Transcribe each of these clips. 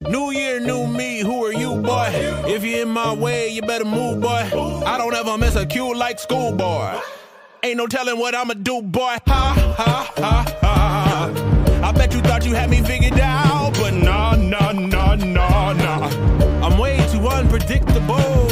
New year, new me, who are you, boy? If you're in my way, you better move, boy. I don't ever miss a cue like schoolboy. Ain't no telling what I'ma do, boy. Ha, ha, ha, ha. I bet you thought you had me figured out, but nah, nah, nah, nah, nah. I'm way too unpredictable.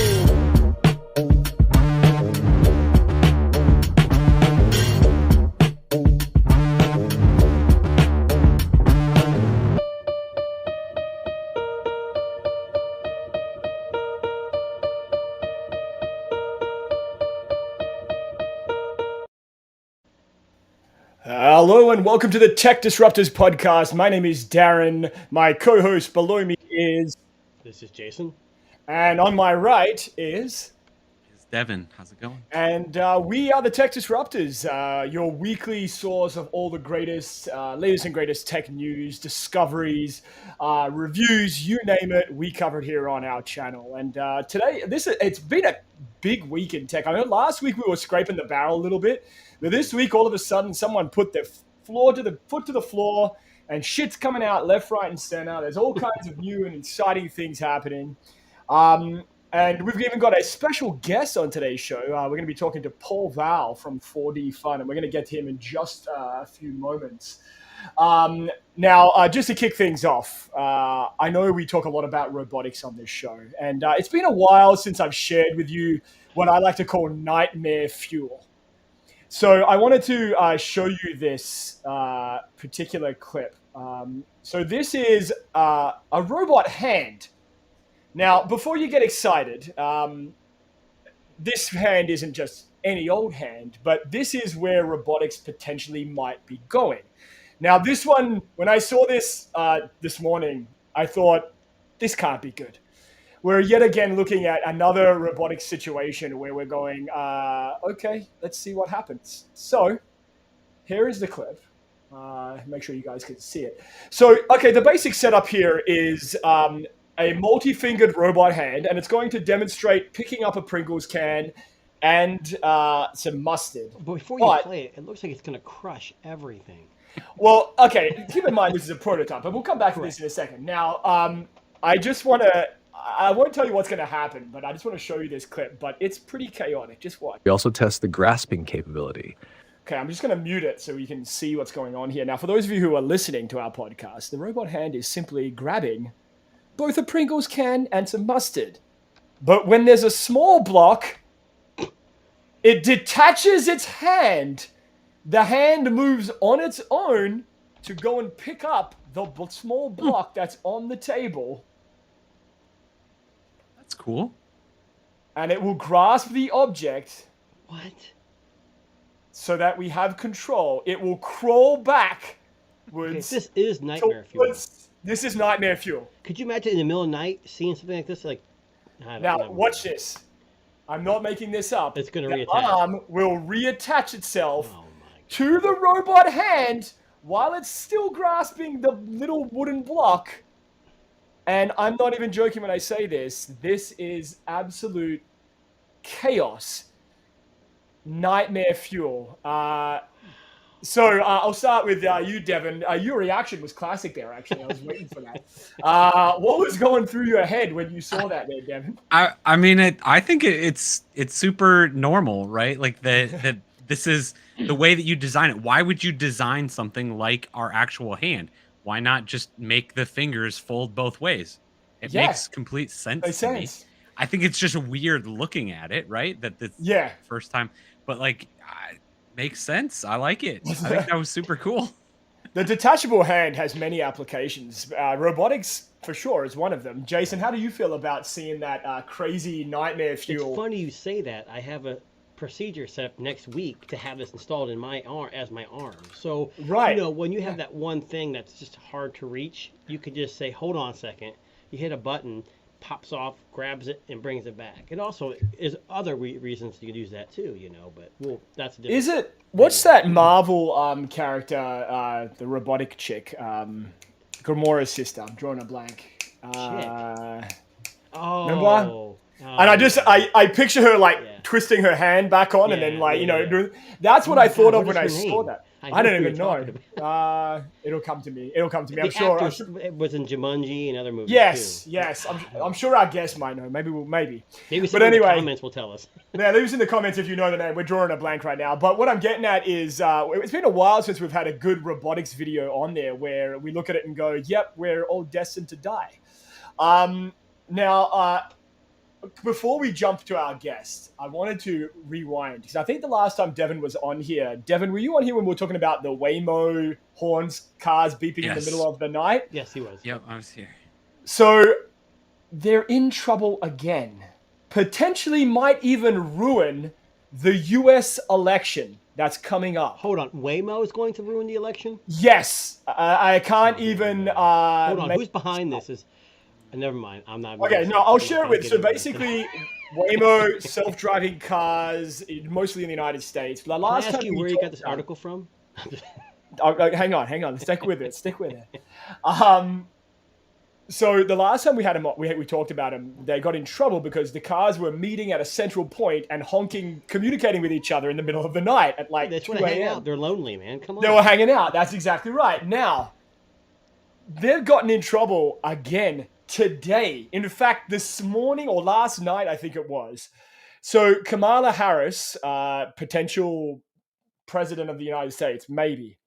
Hello and welcome to the Tech Disruptors podcast. My name is Darren. My co-host below me is... This is Jason. And on my right is... It's Devin. How's it going? And we are the Tech Disruptors, your weekly source of all the latest and greatest tech news, discoveries, reviews, you name it, we cover it here on our channel. And today, it's been a big week in tech. I know last week we were scraping the barrel a little bit, but this week all of a sudden someone put their foot to the floor and shit's coming out left, right, and center. There's all kinds of new and exciting things happening. And we've even got a special guest on today's show. We're going to be talking to Paul Val from 4D Fun, and we're going to get to him in just a few moments. Now, just to kick things off, I know we talk a lot about robotics on this show, and it's been a while since I've shared with you what I like to call nightmare fuel. So I wanted to show you this particular clip. So this is a robot hand. Now, before you get excited, this hand isn't just any old hand, but this is where robotics potentially might be going. Now, this one, when I saw this this morning, I thought, this can't be good. We're yet again looking at another robotic situation where we're going, okay, let's see what happens. So here is the clip. Make sure you guys can see it. So, okay, the basic setup here is a multi-fingered robot hand, and it's going to demonstrate picking up a Pringles can and some mustard. But before you play it, it looks like it's going to crush everything. Well, okay, keep in mind this is a prototype, but we'll come back to this in a second. Now, I won't tell you what's going to happen, but I just want to show you this clip, but it's pretty chaotic. Just watch. We also test the grasping capability. Okay, I'm just going to mute it so you can see what's going on here. Now, for those of you who are listening to our podcast, the robot hand is simply grabbing both a Pringles can and some mustard. But when there's a small block, it detaches its hand. The hand moves on its own to go and pick up the small block that's on the table. That's cool. And it will grasp the object. What? So that we have control. It will crawl back. Okay, this is nightmare fuel. This is nightmare fuel. Could you imagine in the middle of the night seeing something like this? Now, watch this. I'm not making this up. It's going to reattach. The arm will reattach itself to the robot hand while it's still grasping the little wooden block. And I'm not even joking when I say this. This is absolute chaos. Nightmare fuel. So I'll start with you, Devin. Your reaction was classic there, actually. I was waiting for that. What was going through your head when you saw that there, Devin? I mean, I think it's super normal, right? Like that this is the way that you design it. Why would you design something like our actual hand? Why not just make the fingers fold both ways? It makes complete sense to me. I think it's just weird looking at it, right? That the first time, but like, makes sense. I like it. I think that was super cool. The detachable hand has many applications. Robotics, for sure, is one of them. Jason, how do you feel about seeing that crazy nightmare fuel? It's funny you say that. I have a procedure set up next week to have this installed in my arm as my arm. So, you know, when you have that one thing that's just hard to reach, you could just say, hold on a second. You hit a button, pops off, grabs it, and brings it back. It also is other reasons you can use that too, you know, but that's a different... Is it... What's that Marvel character, the robotic chick, Gamora's sister? I'm drawing a blank. Chick. Remember? And I picture her like twisting her hand back on and then like, that's what I thought of when I saw that. I don't even know. It'll come to me. I'm sure. It was in Jumanji and other movies. Yes. I'm sure our guest might know. Maybe. But anyway, the comments will tell us. Yeah, leave us in the comments if you know the name. We're drawing a blank right now. But what I'm getting at is it's been a while since we've had a good robotics video on there where we look at it and go, yep, we're all destined to die. Now, before we jump to our guest, I wanted to rewind because I think the last time Devin was on here, Devin, were you on here when we were talking about the Waymo horns, cars beeping in the middle of the night? Yes, he was. Yep, I was here. So they're in trouble again. Potentially might even ruin the U.S. election that's coming up. Hold on, Waymo is going to ruin the election? Yes, I can't even. Hold on, who's behind this? Never mind. I'm not. Okay, no, I'll share it with. So basically, Waymo self-driving cars, mostly in the United States. Can I ask you where you got this article from? Hang on. Stick with it. So the last time we had him, we talked about him. They got in trouble because the cars were meeting at a central point and communicating with each other in the middle of the night at like 2 a.m. They're lonely, man. Come on. They were hanging out. That's exactly right. Now, they've gotten in trouble again today. In fact, this morning or last night, I think it was. So Kamala Harris, potential president of the United States, maybe,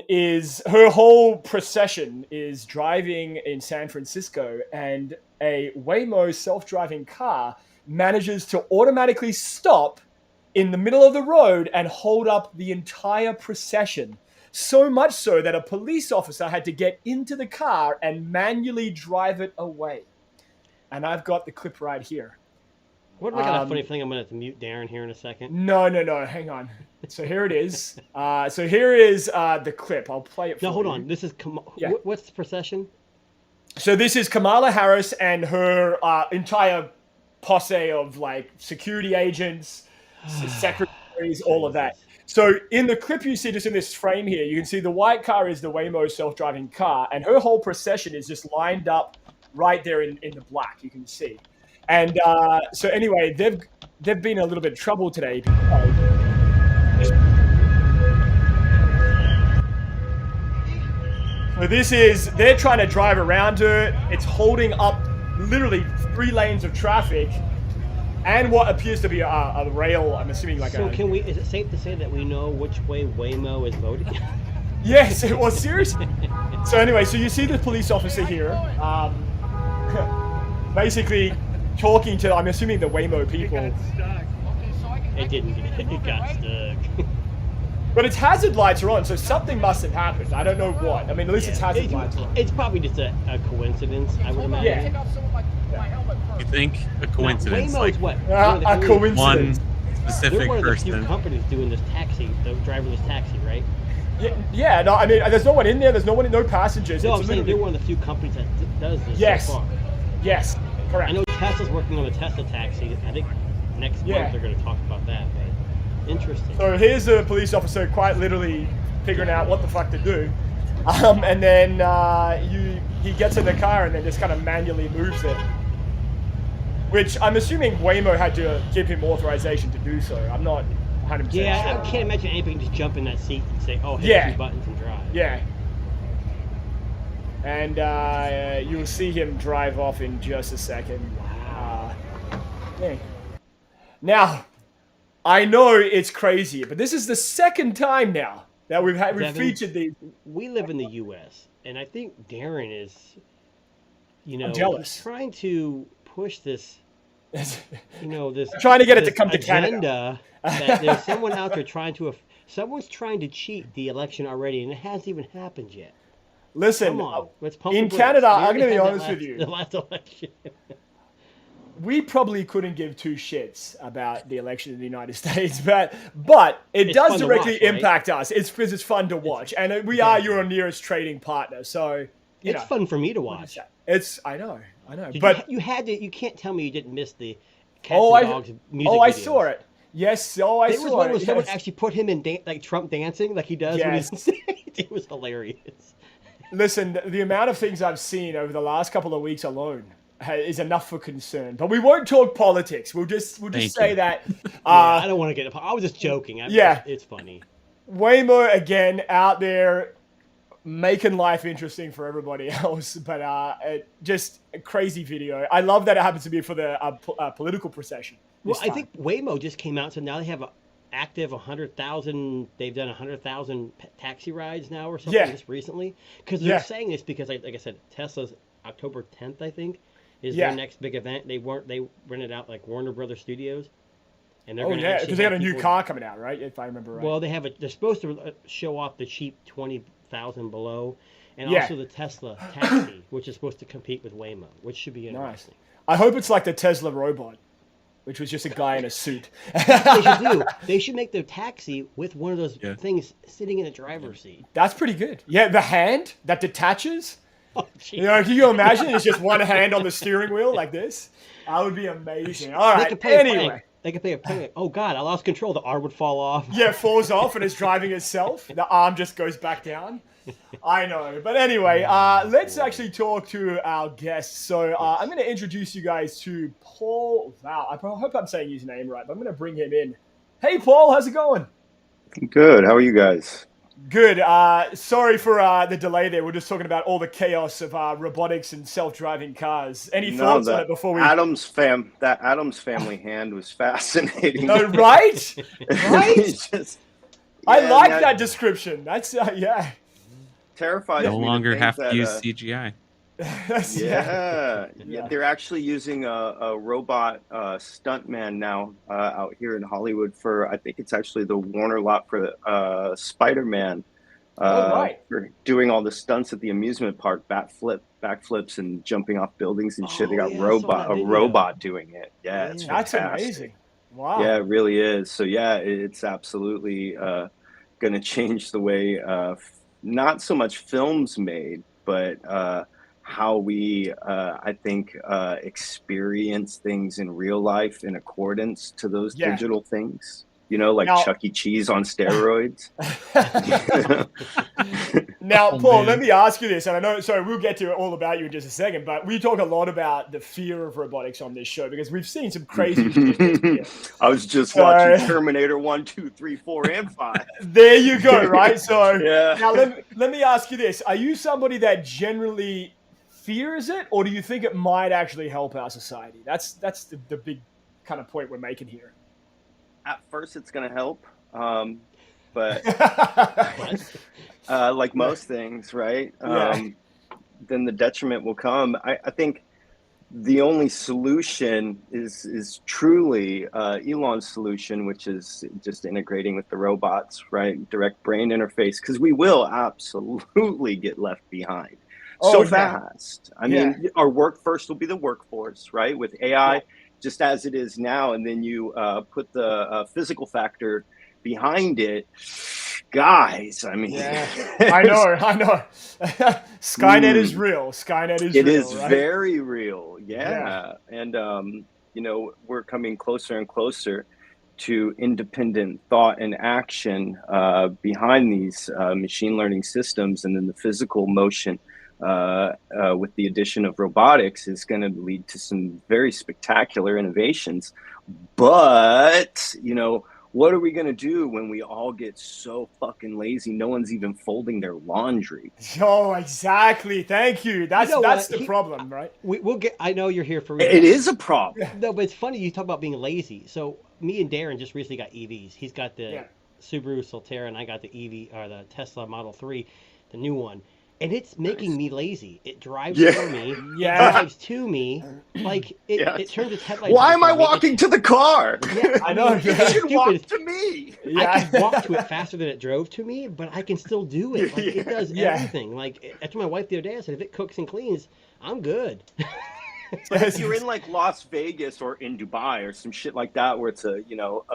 is her whole procession is driving in San Francisco, and a Waymo self-driving car manages to automatically stop in the middle of the road and hold up the entire procession. So much so that a police officer had to get into the car and manually drive it away. And I've got the clip right here. What if I got a funny thing? I'm going to have to mute Darren here in a second. No. Hang on. So here it is. So here is the clip. I'll play it for you. No, hold on. This is what's the procession? So this is Kamala Harris and her entire posse of like security agents, secretaries, all of that. So in the clip you see just in this frame here, you can see the white car is the Waymo self-driving car, and her whole procession is just lined up right there in the black, you can see. And so anyway, they've been a little bit of trouble today. So they're trying to drive around her. It's holding up literally 3 lanes of traffic. And what appears to be a rail, I'm assuming like is it safe to say that we know which way Waymo is voting? Yes, it was seriously. So anyway, so you see the police officer here, basically talking to, I'm assuming the Waymo people. It didn't, it got stuck. But its hazard lights are on, so something must have happened. I don't know what. I mean, at least its hazard lights are on. It's probably just a coincidence, I would imagine. You think a coincidence? No, Waymo is what? A coincidence. One specific They're one of the person. few companies doing this taxi, the driverless taxi, right? Yeah, no, I mean, there's no one in there. There's no passengers. No, I'm saying they're one of the few companies that does this so far. Yes, correct. I know Tesla's working on the Tesla taxi. I think next month they're going to talk about that. But interesting. So here's a police officer quite literally figuring out what the fuck to do. And then he gets in the car and then just kind of manually moves it. Which I'm assuming Waymo had to give him authorization to do so. I'm not 100% sure. Yeah, I can't imagine anybody can just jump in that seat and say, oh, hit 2 buttons and drive. Yeah. And you'll see him drive off in just a second. Wow. Now, I know it's crazy, but this is the second time now that we've featured these. We live in the U.S., and I think Darren is, I'm jealous. He's trying to push this, this trying to get it to come to Canada. That there's someone out there someone's trying to cheat the election already, and it hasn't even happened yet. Listen, let's pump in Canada, I'm going to be honest with you. The last election. We probably couldn't give 2 shits about the election in the United States, but it does directly impact us. It's because it's fun to watch, and we are your nearest trading partner, so it's fun for me to watch. I know. But you can't tell me you didn't miss the Cats and Dogs music videos. I saw it. Yes, I saw it. There was one where someone actually put him in like Trump dancing, like he does when he's on stage. It was hilarious. Listen, the amount of things I've seen over the last couple of weeks alone is enough for concern. But we won't talk politics. We'll just say that. I don't want to get. I was just joking. It's funny. Waymo again out there making life interesting for everybody else, but just a crazy video. I love that it happens to be for the political procession. Well, I think Waymo just came out, so now they have active 100,000. They've done 100,000 taxi rides now or something just recently. Because they're saying this because, like I said, Tesla's October 10th, I think, is their next big event. They rented out like Warner Brothers Studios. And they're because they have a new car coming out, right? If I remember right. Well, they're supposed to show off the cheap 20,000 below, and also the Tesla taxi, which is supposed to compete with Waymo, which should be interesting. Nice. I hope it's like the Tesla robot, which was just a guy in a suit. They should make the taxi with one of those things sitting in the driver's seat. That's pretty good. Yeah, the hand that detaches. Oh, can you imagine? It's just one hand on the steering wheel like this. That would be amazing. All right. They could play a prank. Oh God, I lost control. The arm would fall off. Yeah, it falls off and it's driving itself. The arm just goes back down. I know. But anyway, let's actually talk to our guests. So I'm going to introduce you guys to Paul. Wow, I hope I'm saying his name right, but I'm going to bring him in. Hey, Paul, how's it going? Good. How are you guys? Good. Sorry for the delay there. We're just talking about all the chaos of robotics and self-driving cars. Any thoughts on it before we... That Adam's family hand was fascinating. No, right? Right? I like that description. That's, terrifies no me. longer have to use CGI. They're actually using a robot stuntman now out here in Hollywood for, I think it's actually the Warner lot for Spider-Man. For doing all the stunts at the amusement park, backflips and jumping off buildings and shit. They got a robot doing it. Yeah, it's fantastic. That's amazing. Wow. Yeah, it really is. So yeah, it's absolutely going to change the way not so much films made, but how we, I think, experience things in real life in accordance to those digital things. You know, like Chuck E. Cheese on steroids. Now, Paul, let me ask you this, and I know, sorry, we'll get to all about you in just a second, but we talk a lot about the fear of robotics on this show because we've seen some crazy shit. I was just watching Terminator 1, 2, 3, 4, and 5. There you go, right? So now let me ask you this. Are you somebody that generally fears it, or do you think it might actually help our society? That's the big kind of point we're making here. At first, it's going to help, but like most things, right? Then the detriment will come. I think the only solution is truly Elon's solution, which is just integrating with the robots, right? Direct brain interface, because we will absolutely get left behind fast. I mean, our work first will be the workforce, right? With AI. Just as it is now, and then you put the physical factor behind it, guys. I mean, I know. Skynet is real. It is right? Very real. Yeah. And we're coming closer and closer to independent thought and action behind these machine learning systems, and then the physical motion. With the addition of robotics is going to lead to some very spectacular innovations. But, what are we going to do when we all get so fucking lazy? No one's even folding their laundry. Oh, exactly. Thank you. That's the problem, right? We'll get. I know you're here for. It is a problem. No, but it's funny you talk about being lazy. So me and Darren just recently got EVs. He's got the Subaru Solterra, and I got the EV or the Tesla Model 3, the new one. And it's making me lazy. It drives for me. It drives to me. Like, it turns its headlights. Why am I walking to the car? Yeah, I know. You should walk to me. I can walk to it faster than it drove to me, but I can still do it. Like, it does everything. Like, I told my wife the other day, I said, if it cooks and cleans, I'm good. If you're in, like, Las Vegas or in Dubai or some shit like that where it's a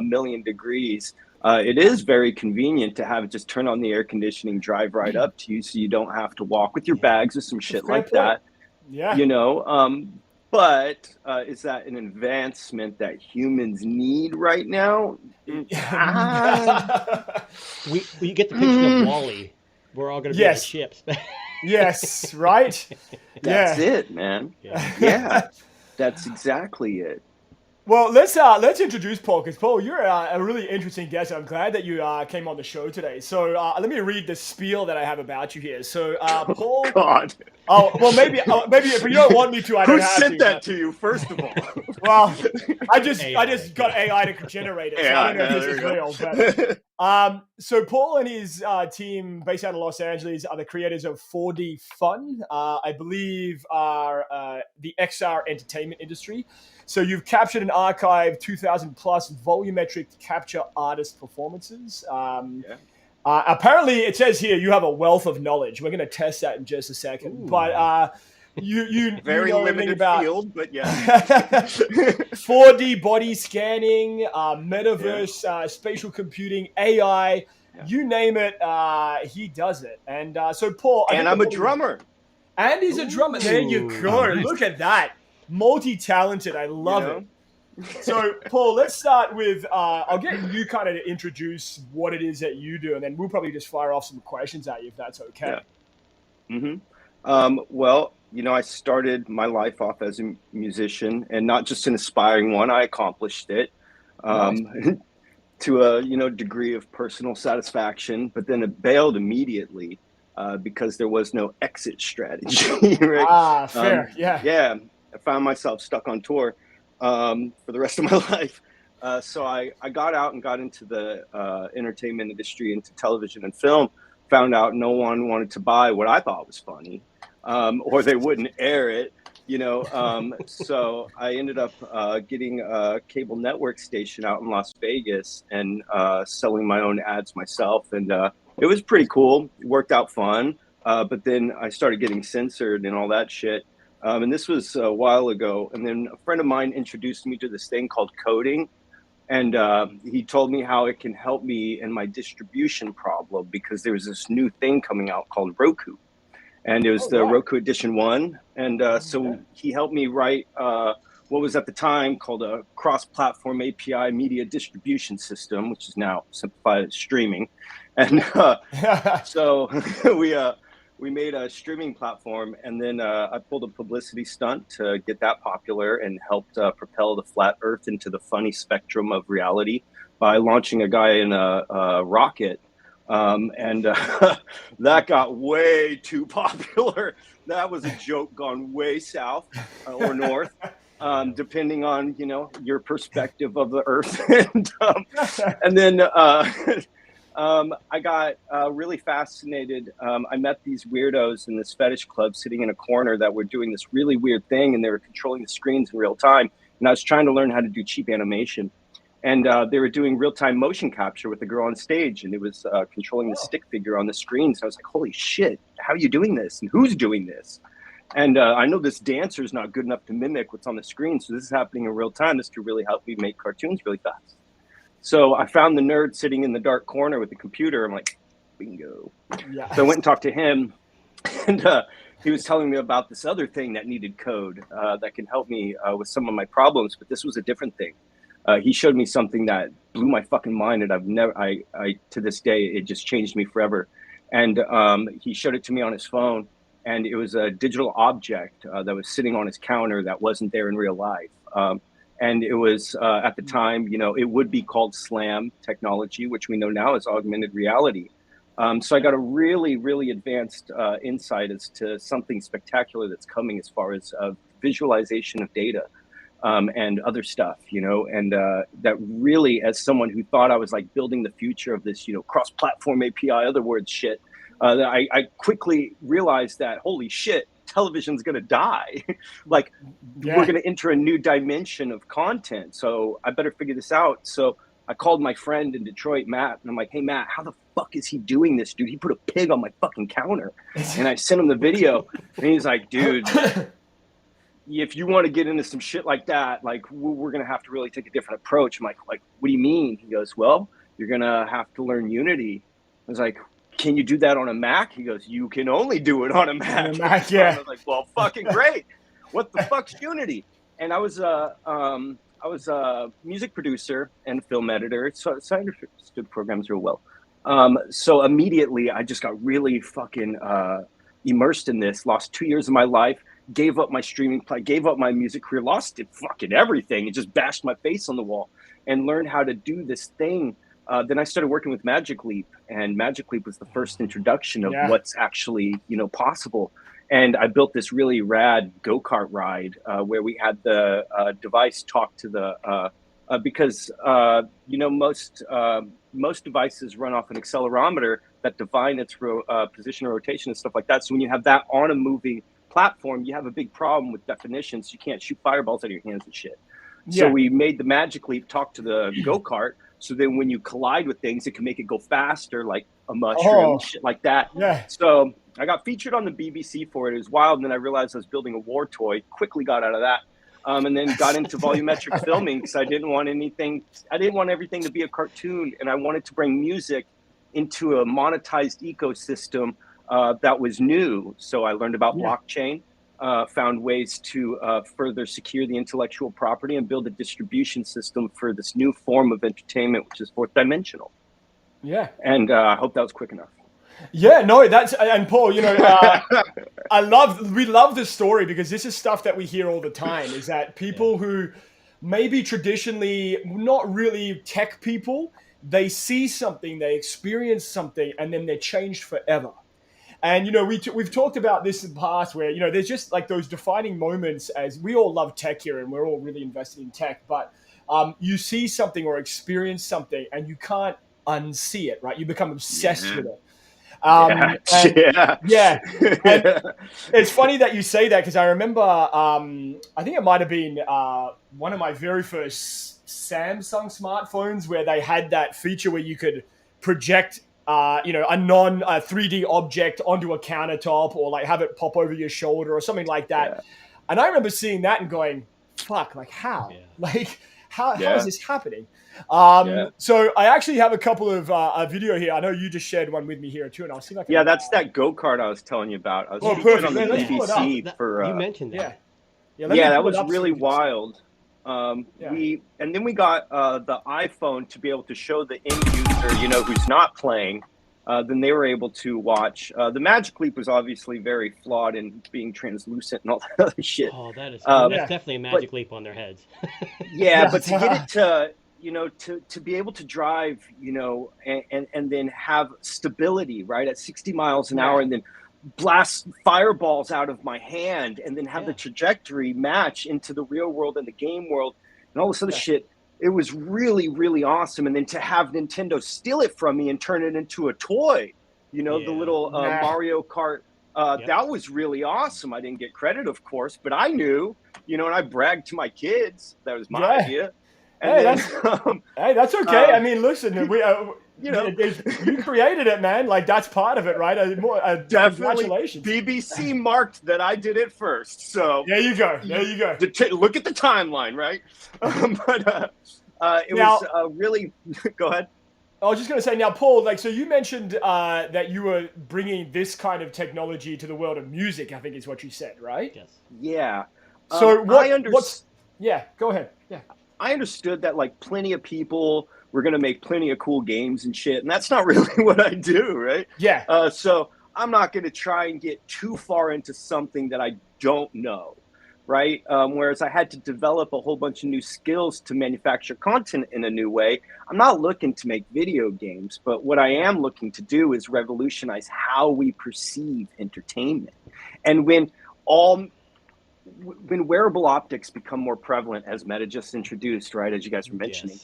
million degrees, it is very convenient to have it just turn on the air conditioning, drive right up to you, so you don't have to walk with your bags or some shit like that. Yeah. But is that an advancement that humans need right now? We get the picture of Wall-E. We're all going to be on ships. Yes, right? That's Yeah. it, man. Yeah, that's exactly it. Well, let's introduce Paul, because Paul, you're a really interesting guest. I'm glad that you came on the show today. So let me read the spiel that I have about you here. So Paul, God. oh well, maybe if you don't want me to, I Who don't have sent to. that to you, first of all? Well, I just AI. got AI to generate it. So Yeah, I don't know if there this is you real, go. but so Paul and his team, based out of Los Angeles, are the creators of 4D Fun. I believe are the XR entertainment industry. So you've captured and archived 2,000 plus volumetric capture artist performances. Apparently, it says here you have a wealth of knowledge. We're going to test that in just a second. Ooh. But you Very know everything limited about field, but yeah. 4D body scanning, metaverse, spatial computing, AI, you name it, he does it. And so Paul, And I'm a drummer. and he's a drummer. There you Ooh, go. nice. Look at that. Multi-talented. I love You know? it. So, Paul, let's start with I'll get you kind of to introduce what it is that you do, and then we'll probably just fire off some questions at you if that's okay. Well, I started my life off as a musician, and not just an aspiring one. I accomplished it to a degree of personal satisfaction, but then it bailed immediately because there was no exit strategy. Right? Fair. Yeah, I found myself stuck on tour for the rest of my life. So I got out and got into the entertainment industry, into television and film. Found out no one wanted to buy what I thought was funny, or they wouldn't air it. So I ended up getting a cable network station out in Las Vegas and selling my own ads myself. And it was pretty cool. It worked out fun. But then I started getting censored and all that shit. And this was a while ago. And then a friend of mine introduced me to this thing called coding. And he told me how it can help me in my distribution problem, because there was this new thing coming out called Roku. And it was Roku Edition 1. And so he helped me write what was at the time called a cross-platform API media distribution system, which is now simplified as streaming. And so we made a streaming platform, and then I pulled a publicity stunt to get that popular and helped propel the flat earth into the funny spectrum of reality by launching a guy in a rocket. And that got way too popular. That was a joke gone way south or north, depending on, your perspective of the earth. And then I got really fascinated. I met these weirdos in this fetish club sitting in a corner that were doing this really weird thing, and they were controlling the screens in real time. And I was trying to learn how to do cheap animation. And they were doing real-time motion capture with the girl on stage, and it was controlling the stick figure on the screen. So I was like, holy shit, how are you doing this? And who's doing this? And I know this dancer is not good enough to mimic what's on the screen, so this is happening in real time. This could really help me make cartoons really fast. So I found the nerd sitting in the dark corner with the computer. I'm like, bingo. Yes. So I went and talked to him, and he was telling me about this other thing that needed code that can help me with some of my problems, but this was a different thing. He showed me something that blew my fucking mind, and I've never, to this day, it just changed me forever. And he showed it to me on his phone, and it was a digital object that was sitting on his counter that wasn't there in real life. And it was, at the time, it would be called SLAM technology, which we know now is augmented reality. So I got a really, really advanced insight as to something spectacular that's coming as far as visualization of data. And other stuff, and that really, as someone who thought I was like building the future of this, cross-platform API, other words, shit, I quickly realized that, holy shit, television's going to die. We're going to enter a new dimension of content. So I better figure this out. So I called my friend in Detroit, Matt, and I'm like, hey, Matt, how the fuck is he doing this, dude? He put a pig on my fucking counter. And I sent him the video, and he's like, dude, if you want to get into some shit like that, we're going to have to really take a different approach. I'm like, what do you mean? He goes, well, you're going to have to learn Unity. I was like, can you do that on a Mac? He goes, you can only do it on a Mac. On a Mac, yeah. I was like, well, fucking great. What the fuck's Unity? And I was a music producer and film editor, so I understood programs real well. So immediately I just got really fucking immersed in this, lost 2 years of my life, gave up my streaming play, gave up my music career, lost it, fucking everything, and just bashed my face on the wall and learned how to do this thing. Then I started working with Magic Leap, and Magic Leap was the first introduction of what's actually, possible. And I built this really rad go-kart ride where we had the device talk to the because most devices run off an accelerometer that define its position or rotation and stuff like that. So when you have that on a moving platform, you have a big problem with definitions. You can't shoot fireballs out of your hands and shit. Yeah. So we made the Magic Leap talk to the go-kart. So then when you collide with things, it can make it go faster, like a mushroom, shit like that. Yeah. So I got featured on the BBC for it. It was wild. And then I realized I was building a war toy, quickly got out of that. And then got into volumetric filming because I didn't want everything to be a cartoon. And I wanted to bring music into a monetized ecosystem that was new. So I learned about blockchain, found ways to further secure the intellectual property and build a distribution system for this new form of entertainment, which is fourth dimensional. Yeah. And I hope that was quick enough. Yeah, no, and Paul, we love this story because this is stuff that we hear all the time, is that people who maybe traditionally not really tech people, they see something, they experience something, and then they're changed forever. And, we've talked about this in the past where, there's just like those defining moments, as we all love tech here and we're all really invested in tech, but you see something or experience something and you can't unsee it, right? You become obsessed with it. And it's funny that you say that because I remember, I think it might have been one of my very first Samsung smartphones where they had that feature where you could project, a non 3D object onto a countertop or like have it pop over your shoulder or something like that. Yeah. And I remember seeing that and going, fuck, like how? Yeah. Like how is this happening? So I actually have a couple of a video here. I know you just shared one with me here too, and I'll see if I can. Yeah, that's that go-kart I was telling you about. I was perfect. On the BBC for you mentioned that. That was really wild. We got the iPhone to be able to show the end user, who's not playing. Then they were able to watch. The Magic Leap was obviously very flawed in being translucent and all that other shit. Oh, that's definitely a Magic Leap on their heads. But to get it to to be able to drive, and then have stability, right, at 60 miles an hour, and then blast fireballs out of my hand, and then have the trajectory match into the real world and the game world, and all this other shit. It was really, really awesome. And then to have Nintendo steal it from me and turn it into a toy, the little Mario Kart, that was really awesome. I didn't get credit, of course, but I knew, and I bragged to my kids that was my idea. And that's okay. I mean, listen, you created it, man. Like that's part of it, right? Definitely. Congratulations. BBC marked that I did it first. So there you go. Look at the timeline, right? It was really. Go ahead. I was just going to say now, Paul. Like, so you mentioned that you were bringing this kind of technology to the world of music. I think is what you said, right? Yes. Yeah. So what's? Yeah. Go ahead. Yeah. I understood that like plenty of people were going to make plenty of cool games and shit. And that's not really what I do, right? Yeah. So I'm not going to try and get too far into something that I don't know, right? Whereas I had to develop a whole bunch of new skills to manufacture content in a new way. I'm not looking to make video games, but what I am looking to do is revolutionize how we perceive entertainment. And when wearable optics become more prevalent, as Meta just introduced, right, as you guys were mentioning,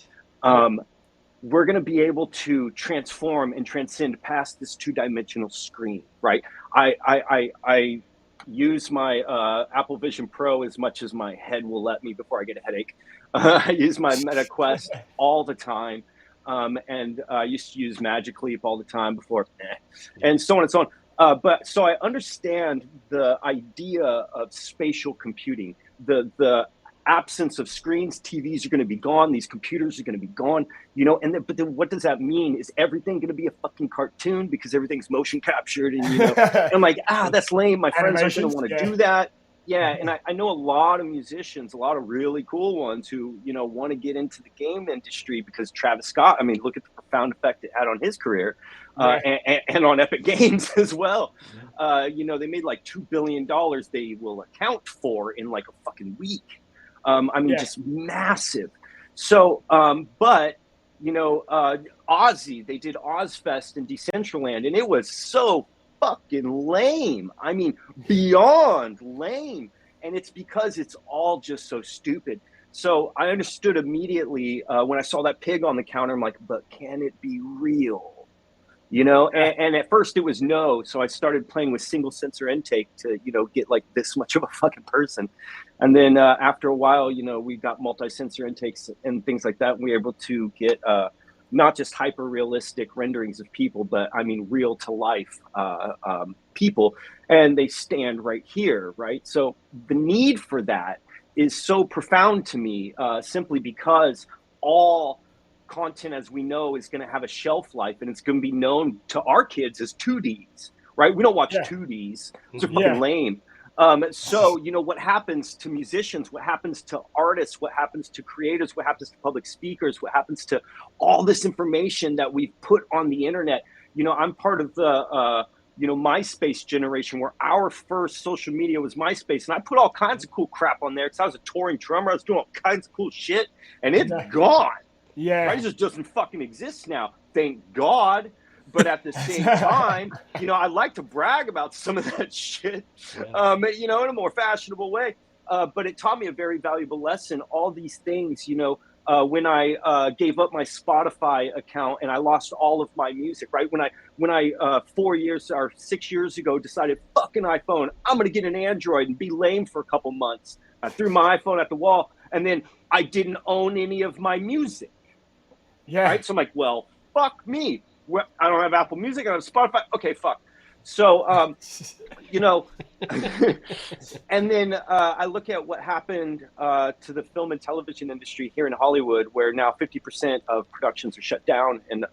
we're going to be able to transform and transcend past this two-dimensional screen, right? I use my Apple Vision Pro as much as my head will let me before I get a headache. I use my Meta Quest all the time, and I used to use Magic Leap all the time before, and so on and so on. But so I understand the idea of spatial computing, the absence of screens. TVs are going to be gone. These computers are going to be gone, but then what does that mean? Is everything going to be a fucking cartoon because everything's motion captured? And, and I'm like, that's lame. My friends aren't going to want to do that. Yeah. And I know a lot of musicians, a lot of really cool ones who, want to get into the game industry because Travis Scott, look at the profound effect it had on his career. And on Epic Games as well. they made like $2 billion they will account for in like a fucking week. I mean, just massive. So, but, Ozzy, they did Ozfest in Decentraland, and it was so fucking lame. I mean, beyond lame. And it's because it's all just so stupid. So I understood immediately when I saw that pig on the counter. I'm like, but can it be real? And at first it was no. So I started playing with single sensor intake to, get like this much of a fucking person. And then after a while, we got multi-sensor intakes and things like that. And we were able to get not just hyper realistic renderings of people, but I mean, real to life people. And they stand right here, right? So the need for that is so profound to me, simply because all content, as we know, is going to have a shelf life, and it's going to be known to our kids as 2Ds, right? We don't watch 2Ds. It's fucking lame. So, what happens to musicians, what happens to artists, what happens to creators, what happens to public speakers, what happens to all this information that we've put on the internet? I'm part of the, MySpace generation, where our first social media was MySpace. And I put all kinds of cool crap on there because I was a touring drummer. I was doing all kinds of cool shit, and it's gone. Yeah. Right? It just doesn't fucking exist now. Thank God. But at the same time, I like to brag about some of that shit, in a more fashionable way. But it taught me a very valuable lesson. All these things, when I gave up my Spotify account and I lost all of my music, right? When I 4 years or 6 years ago decided, fucking iPhone, I'm going to get an Android and be lame for a couple months. I threw my iPhone at the wall, and then I didn't own any of my music. Yeah. Right. So I'm like, well, fuck me. I don't have Apple Music. I don't have Spotify. Okay, fuck. So, and then I look at what happened to the film and television industry here in Hollywood, where now 50% of productions are shut down, and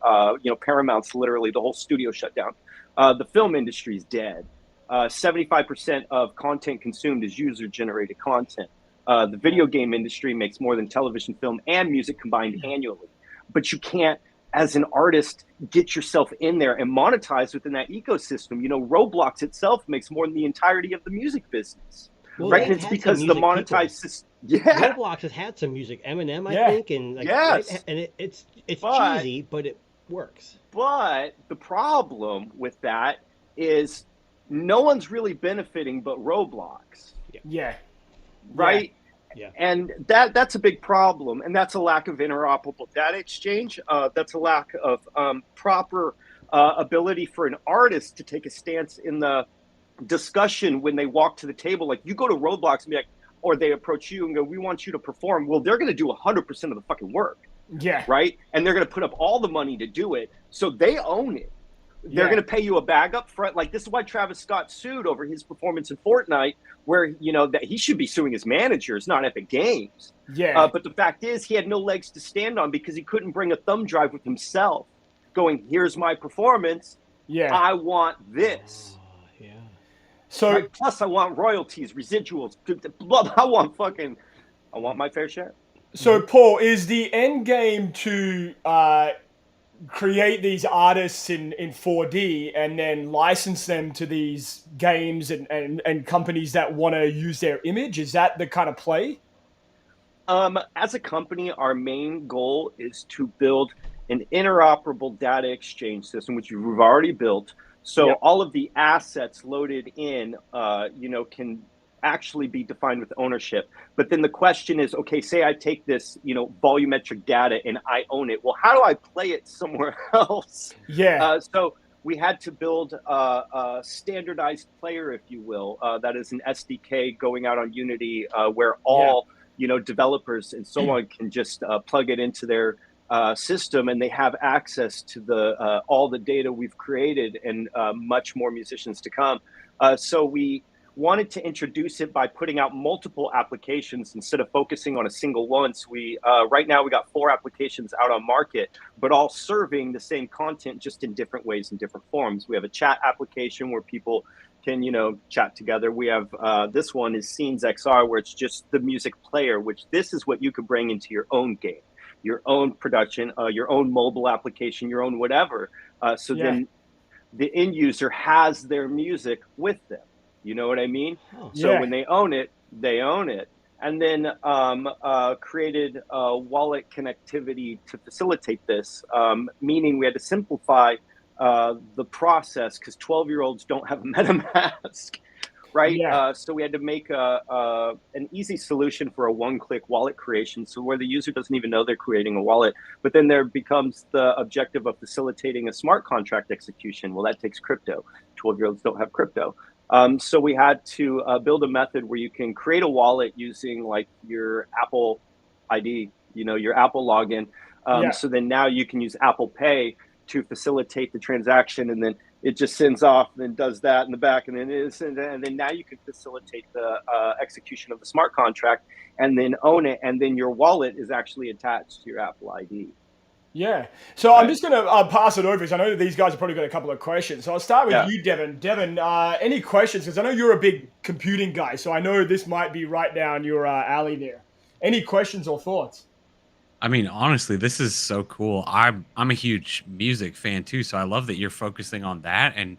Paramount's literally the whole studio shut down. The film industry is dead. 75% of content consumed is user-generated content. The video game industry makes more than television, film, and music combined annually. But you can't, as an artist, get yourself in there and monetize within that ecosystem. Roblox itself makes more than the entirety of the music business, right? And it's because the monetized system. Yeah, Roblox has had some music, Eminem, I think, and and it's cheesy, but it works. But the problem with that is no one's really benefiting but Roblox. Yeah. Right. Yeah. And that's a big problem, and that's a lack of interoperable data exchange. That's a lack of proper ability for an artist to take a stance in the discussion when they walk to the table. Like, you go to Roblox and be like, or they approach you and go, we want you to perform. Well, they're going to do 100% of the fucking work. Yeah. Right. And they're going to put up all the money to do it. So they own it. They're going to pay you a bag up front. Like, this is why Travis Scott sued over his performance in Fortnite, where, that he should be suing his managers, not Epic Games. Yeah. But the fact is, he had no legs to stand on because he couldn't bring a thumb drive with himself going, here's my performance. Yeah. I want this. So right? Plus, I want royalties, residuals. I want my fair share. So, Paul, is the end game to create these artists in 4D and then license them to these games and companies that want to use their image? Is that the kind of play? As a company, our main goal is to build an interoperable data exchange system, which we've already built. So all of the assets loaded in, can actually be defined with ownership. But then the question is, okay, say I take this, volumetric data and I own it. Well, how do I play it somewhere else? Yeah. So we had to build a standardized player, if you will, that is an SDK going out on Unity, where all, developers and so on can just plug it into their system, and they have access to the all the data we've created, and much more musicians to come. So we wanted to introduce it by putting out multiple applications instead of focusing on a single one. So we right now we got 4 applications out on market, but all serving the same content, just in different ways and different forms. We have a chat application where people can chat together. We have this one is Scenes XR, where it's just the music player, which this is what you could bring into your own game, your own production, your own mobile application, your own whatever. Then the end user has their music with them. You know what I mean? Oh. So when they own it, they own it. And then created wallet connectivity to facilitate this, meaning we had to simplify the process because 12-year-olds don't have a MetaMask, right? Yeah. So we had to make an easy solution for a one-click wallet creation, so where the user doesn't even know they're creating a wallet, but then there becomes the objective of facilitating a smart contract execution. Well, that takes crypto. 12-year-olds don't have crypto. So we had to build a method where you can create a wallet using like your Apple ID, your Apple login. So then now you can use Apple Pay to facilitate the transaction, and then it just sends off and does that in the back, and then now you can facilitate the execution of the smart contract and then own it, and then your wallet is actually attached to your Apple ID. Yeah. So I'm just going to pass it over because I know that these guys have probably got a couple of questions. So I'll start with you, Devin. Devin, any questions? Because I know you're a big computing guy, so I know this might be right down your alley there. Any questions or thoughts? I mean, honestly, this is so cool. I'm a huge music fan too, so I love that you're focusing on that and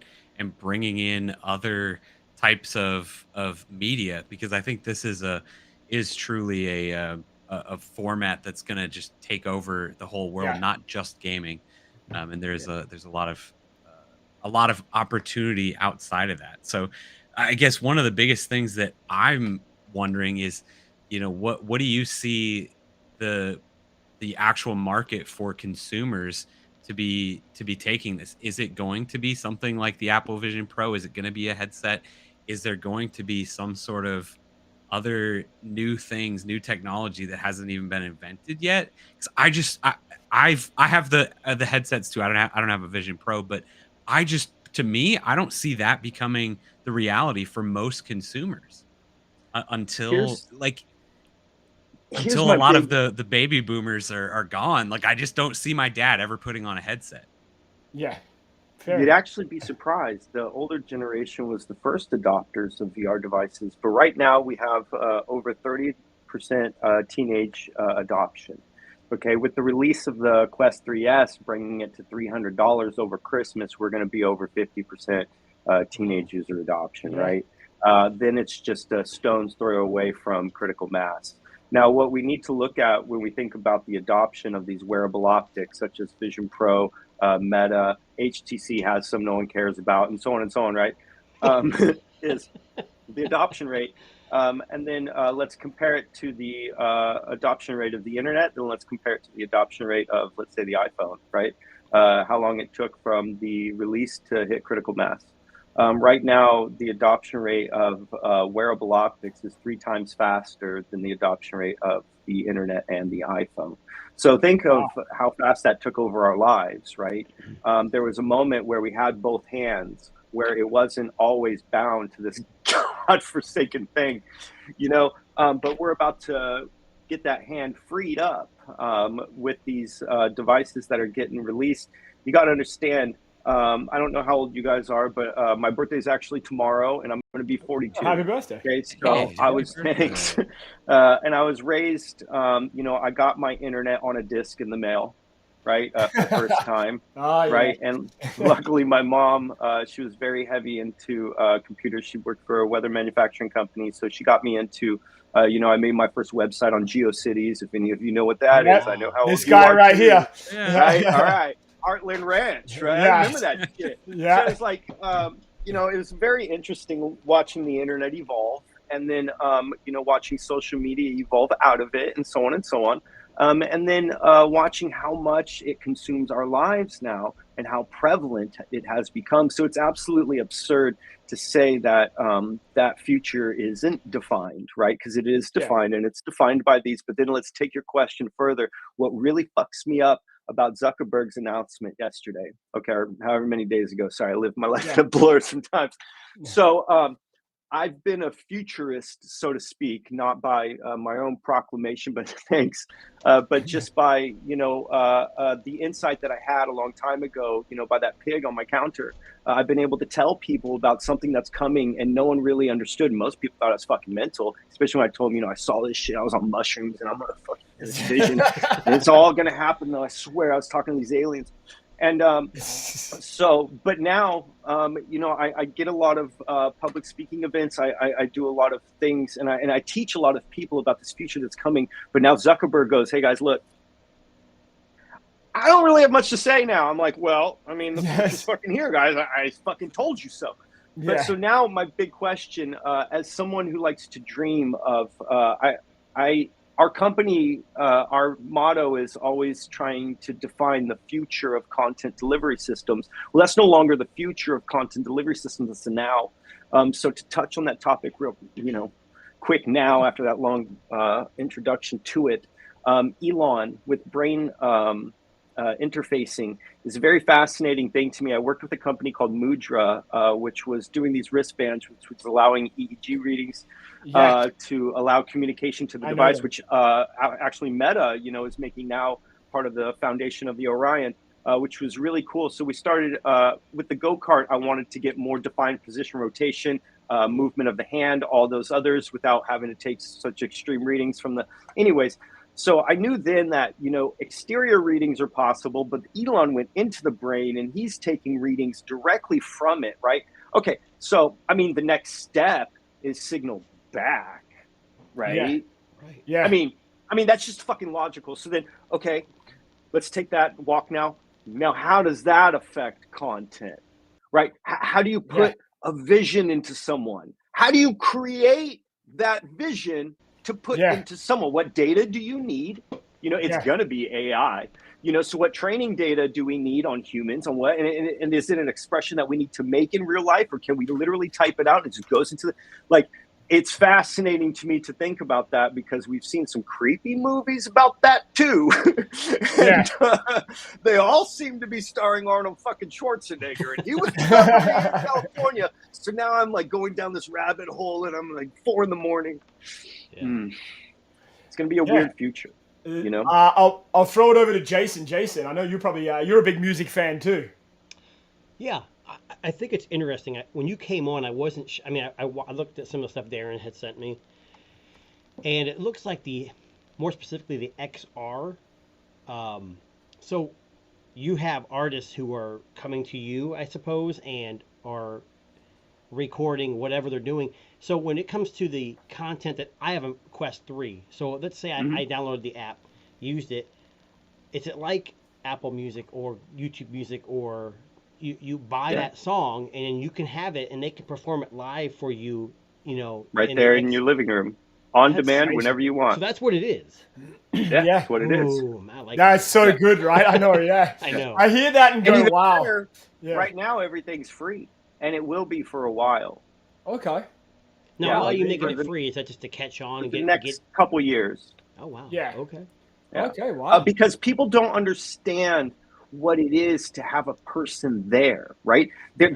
bringing in other types of media, because I think this is truly a format that's going to just take over the whole world, not just gaming. And there's a lot of opportunity outside of that. So I guess one of the biggest things that I'm wondering is, what do you see the actual market for consumers to be taking this? Is it going to be something like the Apple Vision Pro? Is it going to be a headset? Is there going to be some sort of other new technology that hasn't even been invented yet? Because I have the headsets too. I don't have a Vision Pro, but I don't see that becoming the reality for most consumers until a lot of the baby boomers are gone. Like, I just don't see my dad ever putting on a headset. Yeah. You'd actually be surprised. The older generation was the first adopters of VR devices, but right now we have over 30% teenage adoption. Okay, with the release of the Quest 3S, bringing it to $300 over Christmas, we're going to be over 50% teenage user adoption, right? Then it's just a stone's throw away from critical mass. Now, what we need to look at when we think about the adoption of these wearable optics, such as Vision Pro, Meta, HTC has some no one cares about, and so on, right? Is the adoption rate. And then let's compare it to the adoption rate of the internet. Then let's compare it to the adoption rate of, let's say, the iPhone, right? How long it took from the release to hit critical mass. Right now, the adoption rate of wearable optics is 3 times faster than the adoption rate of the internet and the iPhone. So think of how fast that took over our lives, right? There was a moment where we had both hands, where it wasn't always bound to this godforsaken thing, but we're about to get that hand freed up with these devices that are getting released. You got to understand, I don't know how old you guys are, but my birthday is actually tomorrow, and I'm going to be 42. Happy birthday! Okay, so I was thanks, and I was raised. I got my internet on a disc in the mail, right, for the first time, right. And luckily, my mom, she was very heavy into computers. She worked for a weather manufacturing company, so she got me into. I made my first website on GeoCities. If any of you know what that is, I know how this guy right here. Right, all right. Heartland Ranch, right? I remember that shit. So it's like, it was very interesting watching the internet evolve, and then, watching social media evolve out of it, and so on and so on. And then watching how much it consumes our lives now and how prevalent it has become. So it's absolutely absurd to say that that future isn't defined, right? Because it is defined, and it's defined by these. But then let's take your question further. What really fucks me up about Zuckerberg's announcement yesterday, okay, or however many days ago. Sorry, I live my life in a blur sometimes. So I've been a futurist, so to speak, not by my own proclamation, but thanks, but just by, the insight that I had a long time ago, by that pig on my counter. I've been able to tell people about something that's coming, and no one really understood. Most people thought I was fucking mental, especially when I told them, I saw this shit, I was on mushrooms, and I'm going to fucking get this vision. And it's all going to happen, though, I swear. I was talking to these aliens. And so, but now, you know, I get a lot of public speaking events. I do a lot of things, and I teach a lot of people about this future that's coming. But now Zuckerberg goes, "Hey guys, look, I don't really have much to say now." I'm like, "Well, I mean, the future's fucking here, guys. I fucking told you so." But so now my big question, as someone who likes to dream of, our company, our motto is always trying to define the future of content delivery systems. Well, that's no longer the future of content delivery systems, it's the now. So to touch on that topic real, you know, quick now after that long introduction to it, Elon with brain interfacing is a very fascinating thing to me. I worked with a company called Mudra, which was doing these wristbands, which was allowing EEG readings to allow communication to the device, which actually Meta, you know, is making now part of the foundation of the Orion, which was really cool. So we started with the go-kart. I wanted to get more defined position, rotation, movement of the hand, all those others without having to take such extreme readings from the, anyways. So I knew then that, you know, exterior readings are possible, but Elon went into the brain and he's taking readings directly from it, right? Okay, so, I mean, the next step is signal back, right? Yeah. I mean, that's just fucking logical. So then, okay, let's take that walk now. Now, how does that affect content, right? How do you put a vision into someone? How do you create that vision to put into someone? What data do you need? You know, it's going to be AI. You know, so what training data do we need on humans? On what? And is it an expression that we need to make in real life, or can we literally type it out and it just goes into the, like, it's fascinating to me to think about that, because we've seen some creepy movies about that too. And they all seem to be starring Arnold fucking Schwarzenegger, and he was in California. So now I'm like going down this rabbit hole, and I'm like 4 a.m. It's going to be a weird future, you know? I'll throw it over to Jason. Jason, I know you're probably, you're a big music fan too. Yeah, I think it's interesting. When you came on, I wasn't, I mean, I looked at some of the stuff Darren had sent me, and it looks like more specifically the XR. So you have artists who are coming to you, I suppose, and are recording whatever they're doing. So when it comes to the content that I have a Quest 3, so let's say I downloaded the app, used it, is it like Apple Music or YouTube Music, or you buy that song and then you can have it and they can perform it live for you, you know, right there in your living room, on demand, crazy. Whenever you want. So that's what it is. That's what it is. Like that's so good, right? I know, I know. I hear that and go, wow. Right now, everything's free, and it will be for a while. Okay. Now, why are you making it free? Is that just to catch on and the next couple years? Oh, wow. Yeah. Okay. Yeah. Okay, wow. Because people don't understand what it is to have a person there, right? You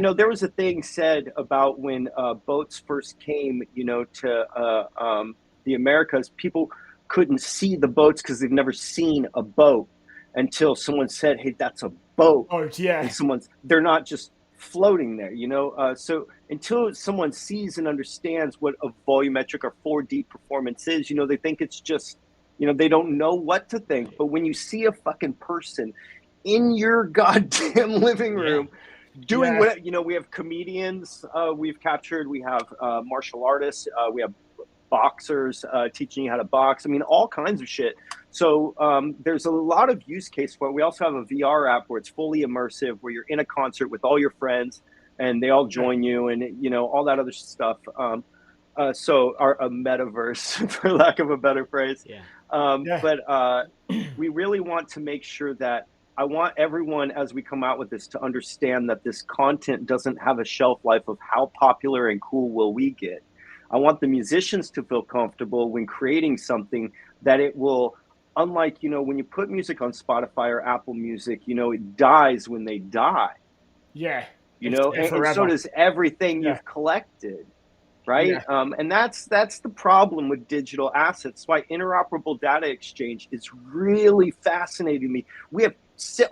know, there was a thing said about when boats first came, you know, to the Americas. People couldn't see the boats because they've never seen a boat until someone said, "Hey, that's a boat." Oh, yeah. And they're not just floating there, you know. So until someone sees and understands what a volumetric or 4D performance is, you know, they think it's just, you know, they don't know what to think. But when you see a fucking person in your goddamn living room doing what, you know, we have comedians we've captured, we have martial artists, we have boxers teaching you how to box. I mean, all kinds of shit. So there's a lot of use case for it. We also have a VR app where it's fully immersive, where you're in a concert with all your friends and they all join you, and, you know, all that other stuff. So a metaverse, for lack of a better phrase. But we really want to make sure that I want everyone, as we come out with this, to understand that this content doesn't have a shelf life of how popular and cool will we get. I want the musicians to feel comfortable when creating something that it will, unlike, you know, when you put music on Spotify or Apple Music, you know, it dies when they die. Yeah. You know, and so does everything you've collected. Right. Yeah. And that's the problem with digital assets. That's why interoperable data exchange is really fascinating to me. We have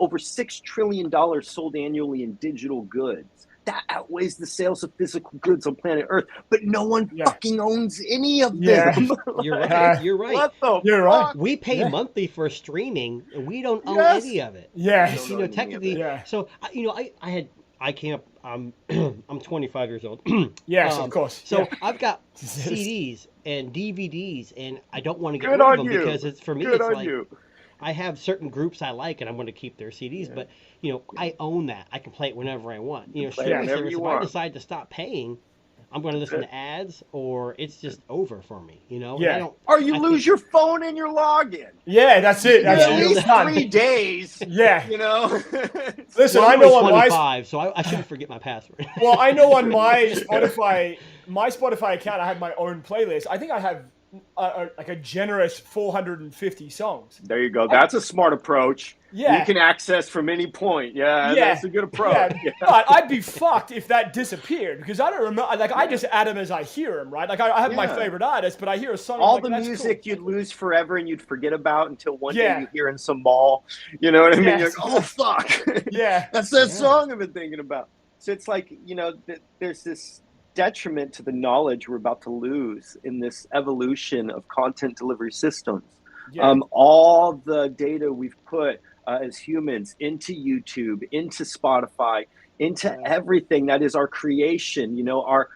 over $6 trillion sold annually in digital goods. that outweighs the sales of physical goods on planet Earth. But no one fucking owns any of them. You're right. You're right. What the You're fuck? right. We pay monthly for streaming, and we don't own any of it. Yes. You know, technically. Yeah. So I came up. I'm 25 years old. Yes, of course. So I've got CDs and DVDs, and I don't want to get Good rid of on them you. because it's for me. Good It's on like you. I have certain groups I like, and I'm going to keep their CDs. But I own that. I can play it whenever I want. You know, play it streaming whenever service. you If want. I decide to stop paying, I'm going to listen to ads, or it's just over for me. You know. Yeah. And I don't, Or you I lose think- your phone and your login. Yeah, that's it. That's At least done. 3 days. Yeah. You know. Listen, Well, I I'm know only on my 25, so I shouldn't forget my password. well, I know on my Spotify account, I have my own playlist. I think I have like a generous 450 songs. There you go. That's a smart approach. Yeah. You can access from any point. Yeah, Yeah. that's a good approach. Yeah, but I'd be fucked if that disappeared because I don't remember. Like I just add them as I hear them, right? Like I have my Yeah. favorite artist, but I hear a song. All like, the that's music cool. you'd lose forever and you'd forget about until one Yeah. day you hear in some mall. You know what I mean? Yes. You're like, oh, fuck. Yeah. That's that song I've been thinking about. So it's like, there's this detriment to the knowledge we're about to lose in this evolution of content delivery systems. Yeah. All the data we've put as humans into YouTube, into Spotify, into everything that is our creation, our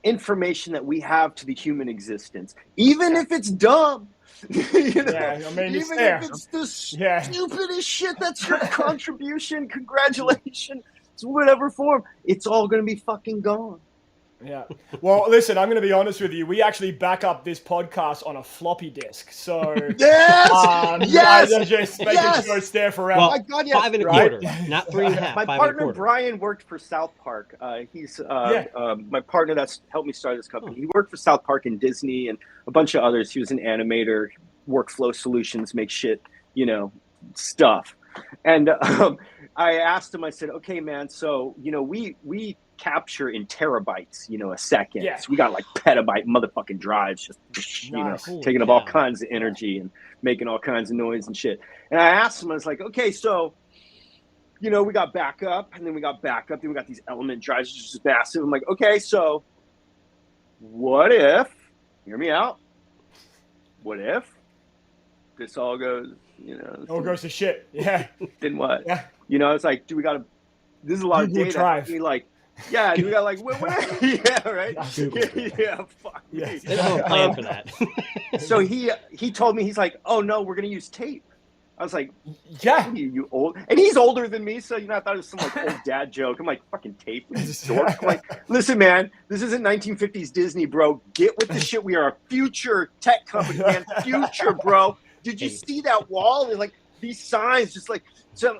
information that we have to the human existence, even if it's dumb. Yeah, I mean, it's even there. if it's the stupidest shit, that's your contribution. Congratulations, to whatever form, it's all gonna be fucking gone. Yeah. Well, listen, I'm going to be honest with you. We actually back up this podcast on a floppy disk. So, Yes! Yes! I'm just making Yes! sure it's there forever. Well, My God, yes, 5 right? 1/4, not 3.5. My 5 partner 1/4. Brian worked for South Park. He's my partner that's helped me start this company. He worked for South Park and Disney and a bunch of others. He was an animator, workflow solutions, make shit, stuff. And I asked him, I said, okay, man, so, we capture in terabytes, a second. Yeah. So we got like petabyte motherfucking drives, just, Nice. taking up all kinds of energy and making all kinds of noise and shit. And I asked him, I was like, okay, so, we got backup and then we got backup. Then we got these element drives, which is massive. I'm like, okay, so what if, hear me out, what if this all goes, all goes to shit. Yeah. then what? Yeah. It's like, do we got to, this is a lot Google of data. Drive. We like, yeah, do we got like, yeah, right? Yeah, fuck me. Yes. There's no plan for that. So he told me, he's like, oh no, we're going to use tape. I was like, Yeah. what are you old? And he's older than me, so I thought it was some like old dad joke. I'm like, fucking tape, you dork. I'm like, listen, man, this isn't 1950s Disney, bro. Get with the shit. We are a future tech company, man. Future, bro. Did you see that wall? There's like these signs, just like so. I'm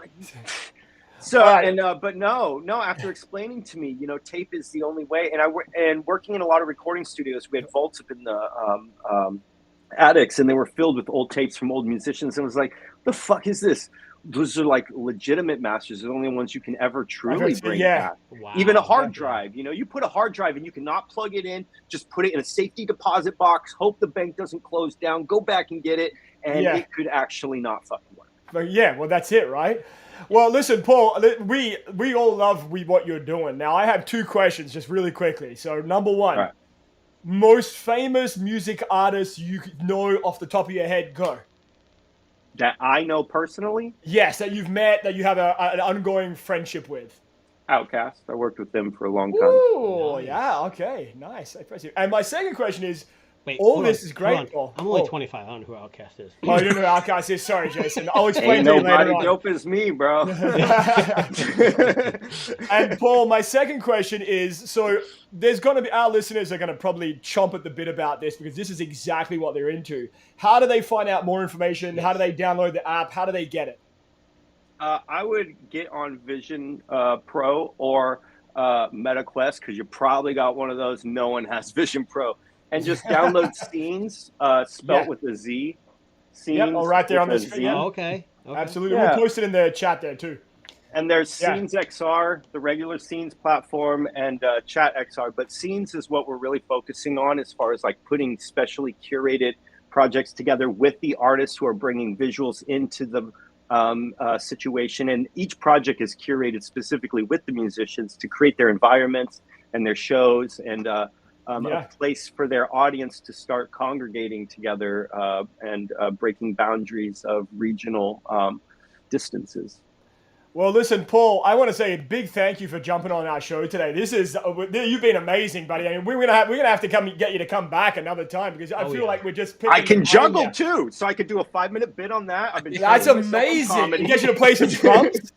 like, but no. After explaining to me, tape is the only way. And working in a lot of recording studios, we had vaults up in the attics, and they were filled with old tapes from old musicians. And it was like, the fuck is this? Those are like legitimate masters. They're the only ones you can ever truly bring back. Wow. Even a hard drive, you put a hard drive and you cannot plug it in, just put it in a safety deposit box, hope the bank doesn't close down, go back and get it, and it could actually not fucking work. But yeah, well, that's it, right? Well, listen, Paul, we all love what you're doing. Now, I have 2 questions just really quickly. So, number 1, All right. most famous music artists you know off the top of your head, go. That I know personally? Yes, that you've met, that you have an ongoing friendship with. Outkast. I worked with them for a long time. Ooh, Nice. yeah, okay, nice. Impressive. And my second question is, Wait, all hold this on, is great, hold on. Paul. I'm only Oh. 25. I don't know who Outkast is. Oh, you don't know who Outkast is? Sorry, Jason. I'll explain Ain't to you nobody later on. dope as me, bro. And Paul, my second question is, so there's going to be, our listeners are going to probably chomp at the bit about this because this is exactly what they're into. How do they find out more information? How do they download the app? How do they get it? I would get on Vision Pro or MetaQuest, because you probably got one of those. No one has Vision Pro. And just download Scenes, spelt with a Z. Scenes. Yep, oh, right there on with the a screen. Z. Oh, okay. Absolutely. Yeah. We'll post it in the chat there too. And there's Scenes XR, the regular Scenes platform, and Chat XR. But Scenes is what we're really focusing on as far as like putting specially curated projects together with the artists who are bringing visuals into the situation, and each project is curated specifically with the musicians to create their environments and their shows and a place for their audience to start congregating together and breaking boundaries of regional distances. Well, listen, Paul, I want to say a big thank you for jumping on our show today. This is you've been amazing, buddy. I mean, we're gonna have to get you to come back another time because I feel like we're just. I can juggle too, so I could do a 5-minute bit on that. I've been. That's amazing. Get you to play some drums.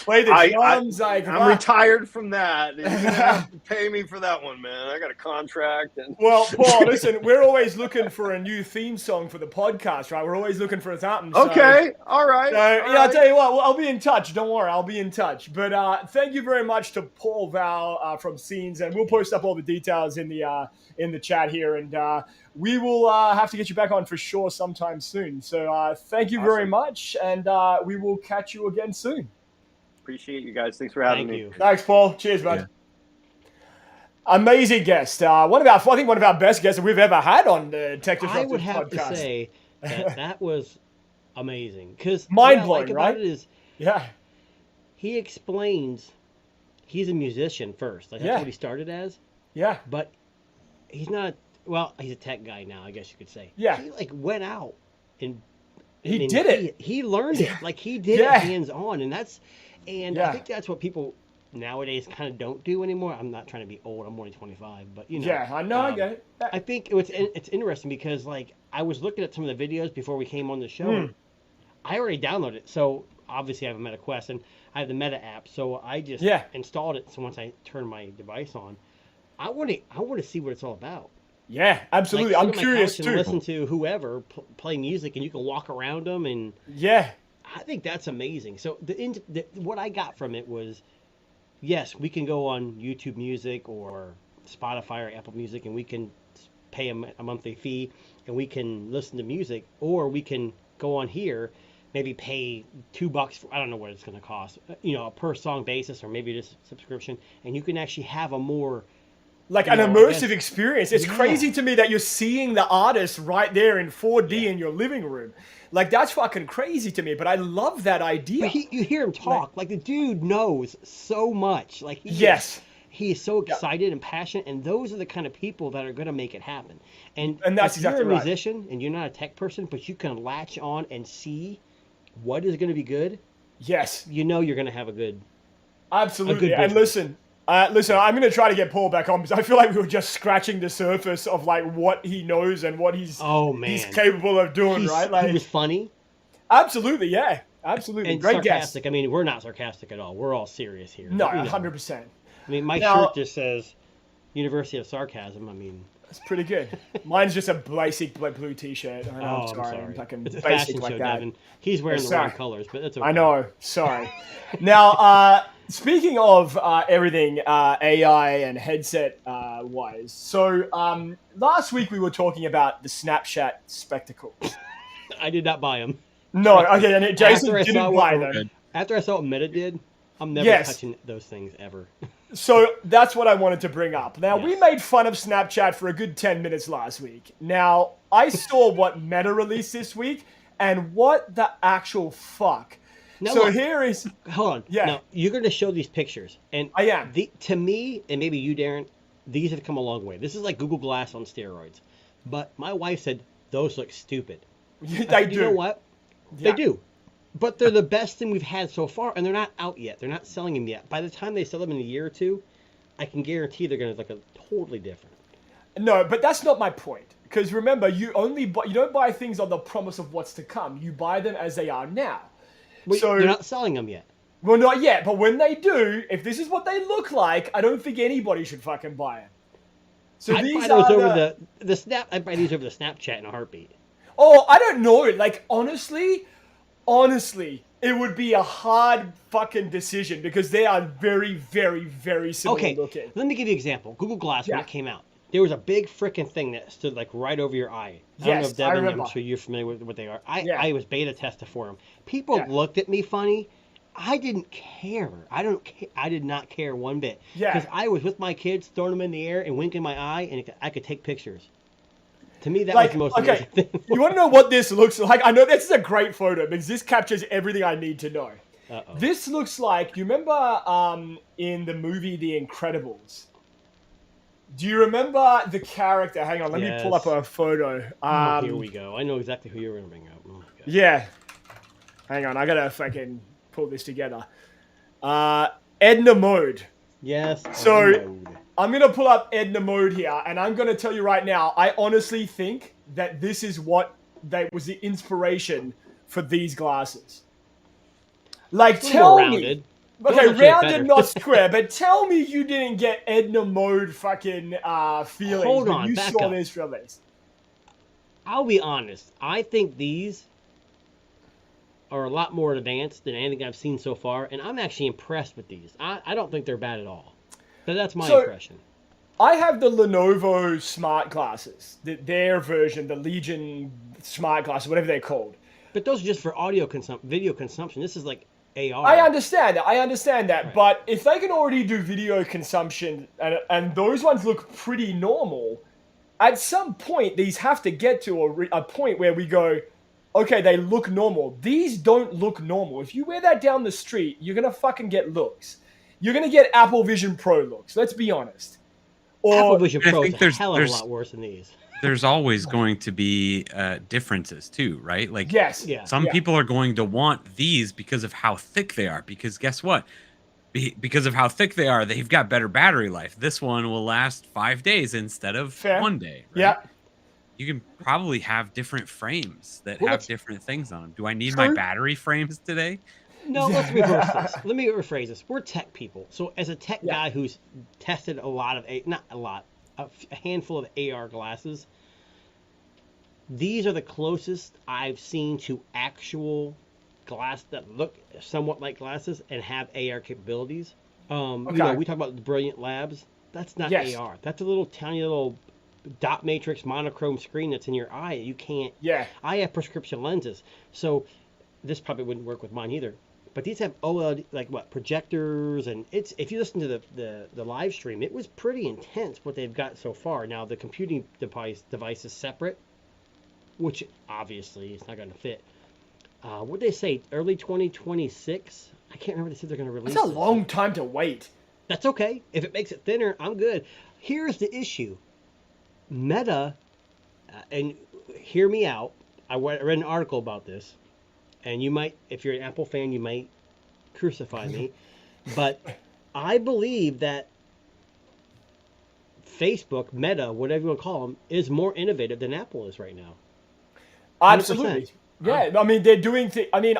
Play the drums. I'm retired from that. You're gonna have to pay me for that one, man. I got a contract. Well, Paul, listen, we're always looking for a new theme song for the podcast, right? We're always looking for something. So, okay, all right. So, I'll tell you what. Well, I'll be in touch. Don't worry, I'll be in touch. But thank you very much to Paul Val from Scenes, and we'll post up all the details in the chat here, and we will have to get you back on for sure sometime soon. So thank you very much, and we will catch you again soon. Appreciate you guys. Thanks for having me. Thanks, Paul. Cheers, bud. Yeah. Amazing guest. I think one of our best guests that we've ever had on the Tech Disruptors podcast. I would have to say that was amazing because mind-blowing, right? It is, he explains he's a musician first. Like that's what he started as. Yeah. But he's not. Well, he's a tech guy now, I guess you could say. Yeah. He went out and he did it. He learned it. Like he did it hands on, and that's. And I think that's what people nowadays kind of don't do anymore. I'm not trying to be old. I'm only 25, but you know. Yeah, I know. I get it. I think it's interesting because I was looking at some of the videos before we came on the show. And I already downloaded it, so obviously I have a Meta Quest and I have the Meta app, so I just installed it. So once I turn my device on, I want to see what it's all about. Yeah, absolutely. I'm curious too. Listen to whoever play music, and you can walk around them, and I think that's amazing. So what I got from it was, yes, we can go on YouTube Music or Spotify or Apple Music, and we can pay a monthly fee, and we can listen to music, or we can go on here, maybe pay $2. I don't know what it's going to cost, a per song basis, or maybe just subscription, and you can actually have a more an immersive experience. It's crazy to me that you're seeing the artist right there in 4D in your living room. Like, that's fucking crazy to me, but I love that idea. But you hear him talk. Like the dude knows so much. Like he is so excited and passionate, and those are the kind of people that are going to make it happen. And that's if exactly you're a musician and you're not a tech person, but you can latch on and see what is going to be good, yes, you're going to have a good absolutely. And listen, I'm going to try to get Paul back on because I feel like we were just scratching the surface of what he knows and what he's capable of doing. Right? He was funny. Absolutely, yeah, absolutely. And great sarcastic. guest. I mean, we're not sarcastic at all. We're all serious here. No, 100%. I mean, my shirt just says University of Sarcasm. I mean, that's pretty good. Mine's just a basic blue T-shirt. I'm sorry. I'm fucking it's a basic fashion like show, that. Devin. He's wearing the wrong colors, but that's okay. I know. Sorry. Now, speaking of everything AI and headset wise, so last week we were talking about the Snapchat spectacles. I did not buy them. No, okay, and Jason didn't buy them. After I saw what Meta did, I'm never touching those things ever. So that's what I wanted to bring up. Now, we made fun of Snapchat for a good 10 minutes last week. Now, I saw what Meta released this week, and what the actual fuck. Now, so look, here is... Hold on. Yeah. Now, you're going to show these pictures. And I am. To me, and maybe you, Darren, these have come a long way. This is like Google Glass on steroids. But my wife said, those look stupid. They do. You know what? Yeah. They do. But they're the best thing we've had so far, and they're not out yet. They're not selling them yet. By the time they sell them in a year or two, I can guarantee they're going to look totally different. No, but that's not my point. Because remember, you don't buy things on the promise of what's to come. You buy them as they are now. Well, so they're not selling them yet. Well, not yet. But when they do, if this is what they look like, I don't think anybody should fucking buy it. So I'd buy those over the Snap. I'd buy these over the Snapchat in a heartbeat. Oh, I don't know. Like, honestly, it would be a hard fucking decision because they are very, very, very similar looking. Let me give you an example. Google Glass, when it came out, there was a big freaking thing that stood right over your eye. I don't know if Devin, I'm sure you're familiar with what they are. I was beta tested for them. People looked at me funny. I didn't care. I did not care one bit. Because I was with my kids, throwing them in the air and winking my eye, and I could take pictures. To me, that was the most amazing thing. You want to know what this looks like? I know this is a great photo because this captures everything I need to know. Uh-oh. This looks like, you remember in the movie The Incredibles? Do you remember the character? Hang on, let me pull up a photo. Here we go. I know exactly who you're going to bring up. Oh my God. Yeah. Hang on, I gotta fucking pull this together. Edna Mode. Yes. So I'm gonna pull up Edna Mode here, and I'm gonna tell you right now, I honestly think that this is what was the inspiration for these glasses. Like, tell me. Okay, rounded, not square, but tell me you didn't get Edna Mode fucking feelings when you saw this release. I'll be honest. I think these are a lot more advanced than anything I've seen so far, and I'm actually impressed with these. I don't think they're bad at all. But that's my impression. I have the Lenovo smart glasses, their version, the Legion smart glasses, whatever they're called. But those are just for video consumption. This is like AR. I understand that. Right. But if they can already do video consumption and those ones look pretty normal, at some point these have to get to a point where we go, okay, they look normal. These don't look normal. If you wear that down the street, you're going to fucking get looks. You're going to get Apple Vision Pro looks. Let's be honest. Apple Vision Pro is a hell of a lot worse than these. There's always going to be differences too, right? Like, some people are going to want these because of how thick they are. Because guess what? Because of how thick they are, they've got better battery life. This one will last 5 days instead of 1 day. Right? Yeah. You can probably have different frames that have different things on them. Do I need my battery frames today? No, let's reverse this. Let me rephrase this. We're tech people. So as a tech guy who's tested a handful of AR glasses, these are the closest I've seen to actual glass that look somewhat like glasses and have AR capabilities. You know, we talk about the Brilliant Labs. That's not AR. That's a little tiny little dot matrix monochrome screen that's in your eye. You can't. Yeah. I have prescription lenses, so this probably wouldn't work with mine either. But these have OLED, like what, projectors, and it's, if you listen to the live stream, it was pretty intense what they've got so far. Now the computing device is separate, which obviously it's not going to fit. What did they say? Early 2026? I can't remember. They said they're going to release. That's a long time to wait. That's okay. If it makes it thinner, I'm good. Here's the issue. Meta, and hear me out. I read an article about this, and you might, if you're an Apple fan, you might crucify me, but I believe that Facebook, Meta, whatever you want to call them, is more innovative than Apple is right now. 100%. Absolutely. Yeah, I mean, they're doing things. I mean,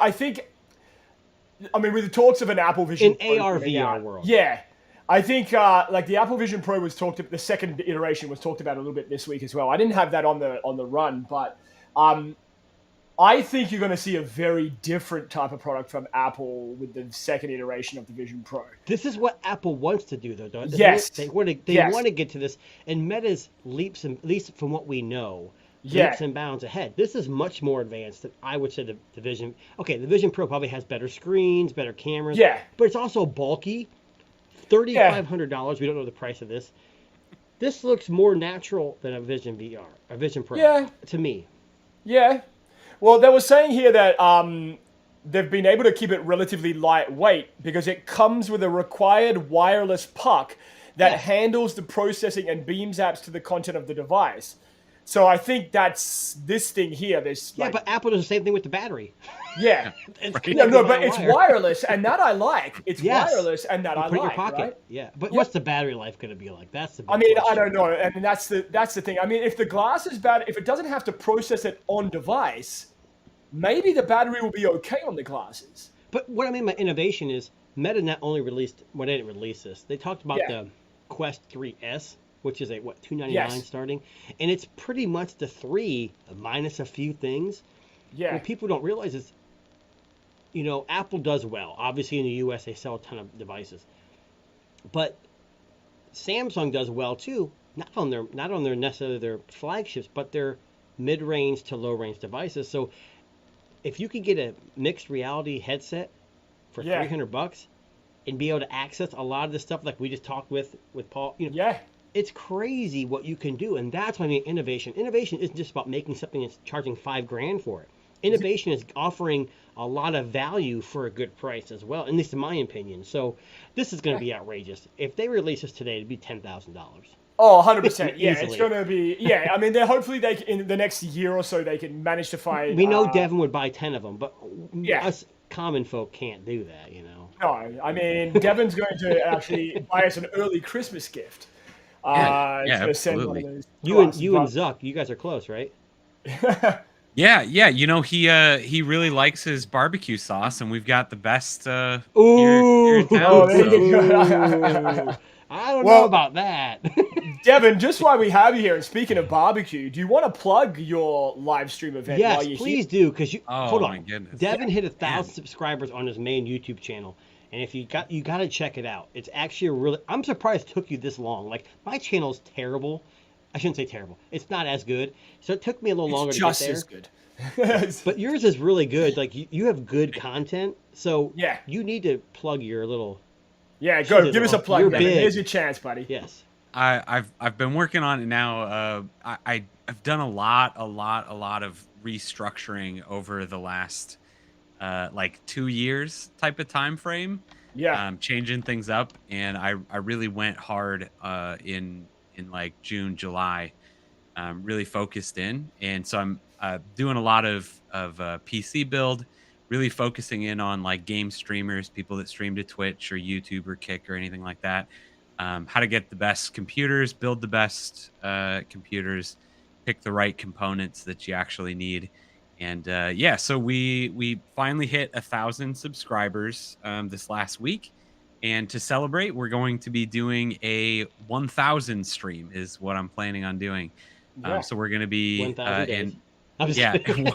with the talks of an Apple Vision in AR, VR world. Yeah. I think like the Apple Vision Pro the second iteration was talked about a little bit this week as well. I didn't have that on the run, but I think you're going to see a very different type of product from Apple with the second iteration of the Vision Pro. This is what Apple wants to do, though, don't they? Yes. They want to get to this, and Meta's leaps, at least from what we know, leaps and bounds ahead. This is much more advanced than I would say the Vision. Okay, the Vision Pro probably has better screens, better cameras. Yeah. But it's also bulky. $3,500. We don't know the price of this. This looks more natural than a Vision VR, a Vision Pro. Yeah. To me. Yeah. Well, they were saying here that they've been able to keep it relatively lightweight because it comes with a required wireless puck that handles the processing and beams apps to the content of the device. So I think that's this thing here. But Apple does the same thing with the battery. Yeah. But it's wireless, and that I like. It's wireless, and that I like. Put in your pocket. Right? Yeah. But what's the battery life going to be like? That's the big question. I don't know, and that's the thing. I mean, if the glass is bad, if it doesn't have to process it on device, maybe the battery will be okay on the glasses. But what I mean by innovation is Meta not only released. Well, they didn't release this. They talked about the Quest 3S. Which is $299 starting, and it's pretty much the 3 minus a few things. Yeah. What people don't realize is, Apple does well. Obviously, in the U.S., they sell a ton of devices, but Samsung does well too. Not on their necessarily their flagships, but their mid-range to low-range devices. So, if you could get a mixed reality headset for $300 and be able to access a lot of the stuff like we just talked with Paul, it's crazy what you can do, and that's what I mean innovation. Innovation isn't just about making something that's charging $5,000 for it. Innovation is offering a lot of value for a good price as well, at least in my opinion. So this is going to be outrageous. If they release this today, it'd be $10,000. Oh, 100%. Yeah, Easily. it's going to be. Yeah, I mean, hopefully in the next year or so they can manage to find. We know Devin would buy 10 of them, but Yeah. us common folk can't do that, you know. No, I mean, Devin's going to actually buy us an early Christmas gift. Yeah, to send one absolutely. of those to You and us, you and but- Zuck, you guys are close, right? Yeah, you know, he really likes his barbecue sauce, and we've got the best here in town. Oh, there so- you go. I don't Well- know about that. Devin, just while we have you here, and speaking of barbecue, do you want to plug your live stream event Yes, while you're please here? do, because you Oh, hold my on. goodness. Devin hit 1,000 Man. subscribers on his main YouTube channel, and if you got to check it out. It's actually a really. I'm surprised it took you this long. Like my channel's terrible. I shouldn't say terrible. It's not as good, so it took me a little longer It's to get just there. as good. But yours is really good. Like you have good content, so Yeah. you need to plug your little. Yeah, go. Shit, Give us a plug, you're Devin. big. Here's your chance, buddy. Yes. I've been working on it now. I've done a lot of restructuring over the last like 2 years type of time frame. Yeah. Changing things up, and I really went hard in like June, July, really focused in, and so I'm doing a lot of PC build, really focusing in on like game streamers, people that stream to Twitch or YouTube or Kick or anything like that. How to get the best computers, build the best computers, pick the right components that you actually need. And yeah, so we finally hit 1,000 subscribers this last week. And to celebrate, we're going to be doing a 1,000 stream is what I'm planning on doing. Yeah. So we're going to be 1,000 days. and I'm just yeah, kidding.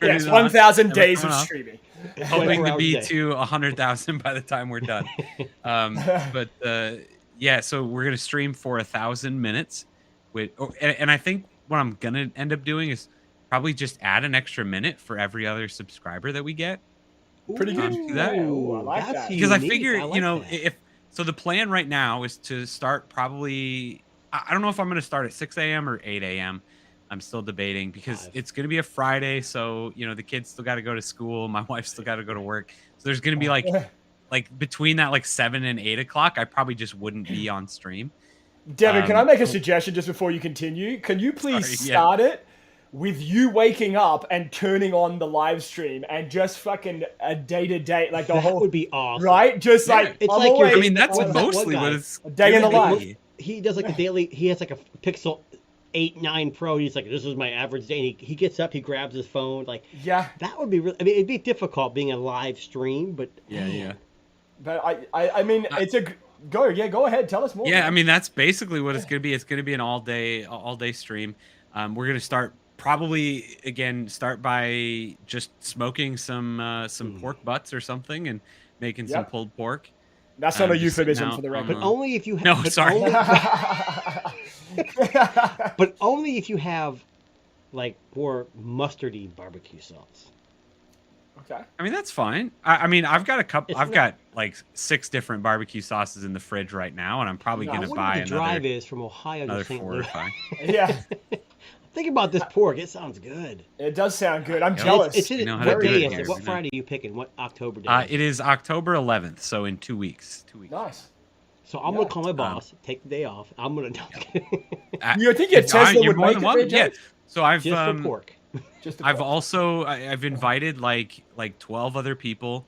Yes, on. 1,000 We're days of coming up. streaming. hoping 24 to hours be a day. to 100,000 by the time we're done. But yeah, so we're gonna stream for 1,000 minutes. And I think what I'm gonna end up doing is probably just add an extra minute for every other subscriber that we get. Pretty good. Do that. Ooh, I like That's that. Because I unique. figure, like you know, that. if so, the plan right now is to start probably. I don't know if I'm gonna start at 6 a.m. or 8 a.m. I'm still debating because 5. it's going to be a Friday. So, you know, the kids still got to go to school. My wife still got to go to work. So there's going to be like between that, like 7 and 8 o'clock, I probably just wouldn't be on stream. Devin, can I make a suggestion just before you continue? Can you please Sorry, yeah. start it with you waking up and turning on the live stream and just fucking a day-to-day, like the That whole, would be awesome. right? Just Yeah. like, It's I'm like you're- always- I mean, that's What was that mostly one what guy? it's A day in the gonna life. be. He does like the daily. He has like a Pixel 8, 9 Pro. He's like, this is my average day. And he gets up, he grabs his phone. Like yeah. that would be. I mean, it'd be difficult being a live stream, but Yeah. But I mean, it's a go. Yeah, go ahead. Tell us more. Yeah, I mean that's basically what it's gonna be. It's gonna be an all day stream. We're gonna start by just smoking some pork butts or something and making some Yep. pulled pork. That's not a just sitting euphemism out for the on record. but only if you have. No, but sorry. Only, but only if you have like more mustardy barbecue sauce. Okay. I mean that's fine. I mean I've got a couple. It's I've not- got like 6 different barbecue sauces in the fridge right now, and I'm probably No. I gonna wonder buy what the drive another is from Ohio to 4 4 Louis. or 5. Yeah, Think about this pork. It sounds good. it does sound good. I'm Yeah. jealous. It's in You know it. how to What do day it is here, it? What you know. Friday are you picking? What October day? It is October 11th, so in 2 weeks. 2 weeks. Nice. So I'm Yeah. gonna call my boss, take the day off. I'm gonna You think your Tesla You're would more make than it, welcome. Ray Yeah. J? So I've just for pork. Just to I've put- also I've invited like 12 other people,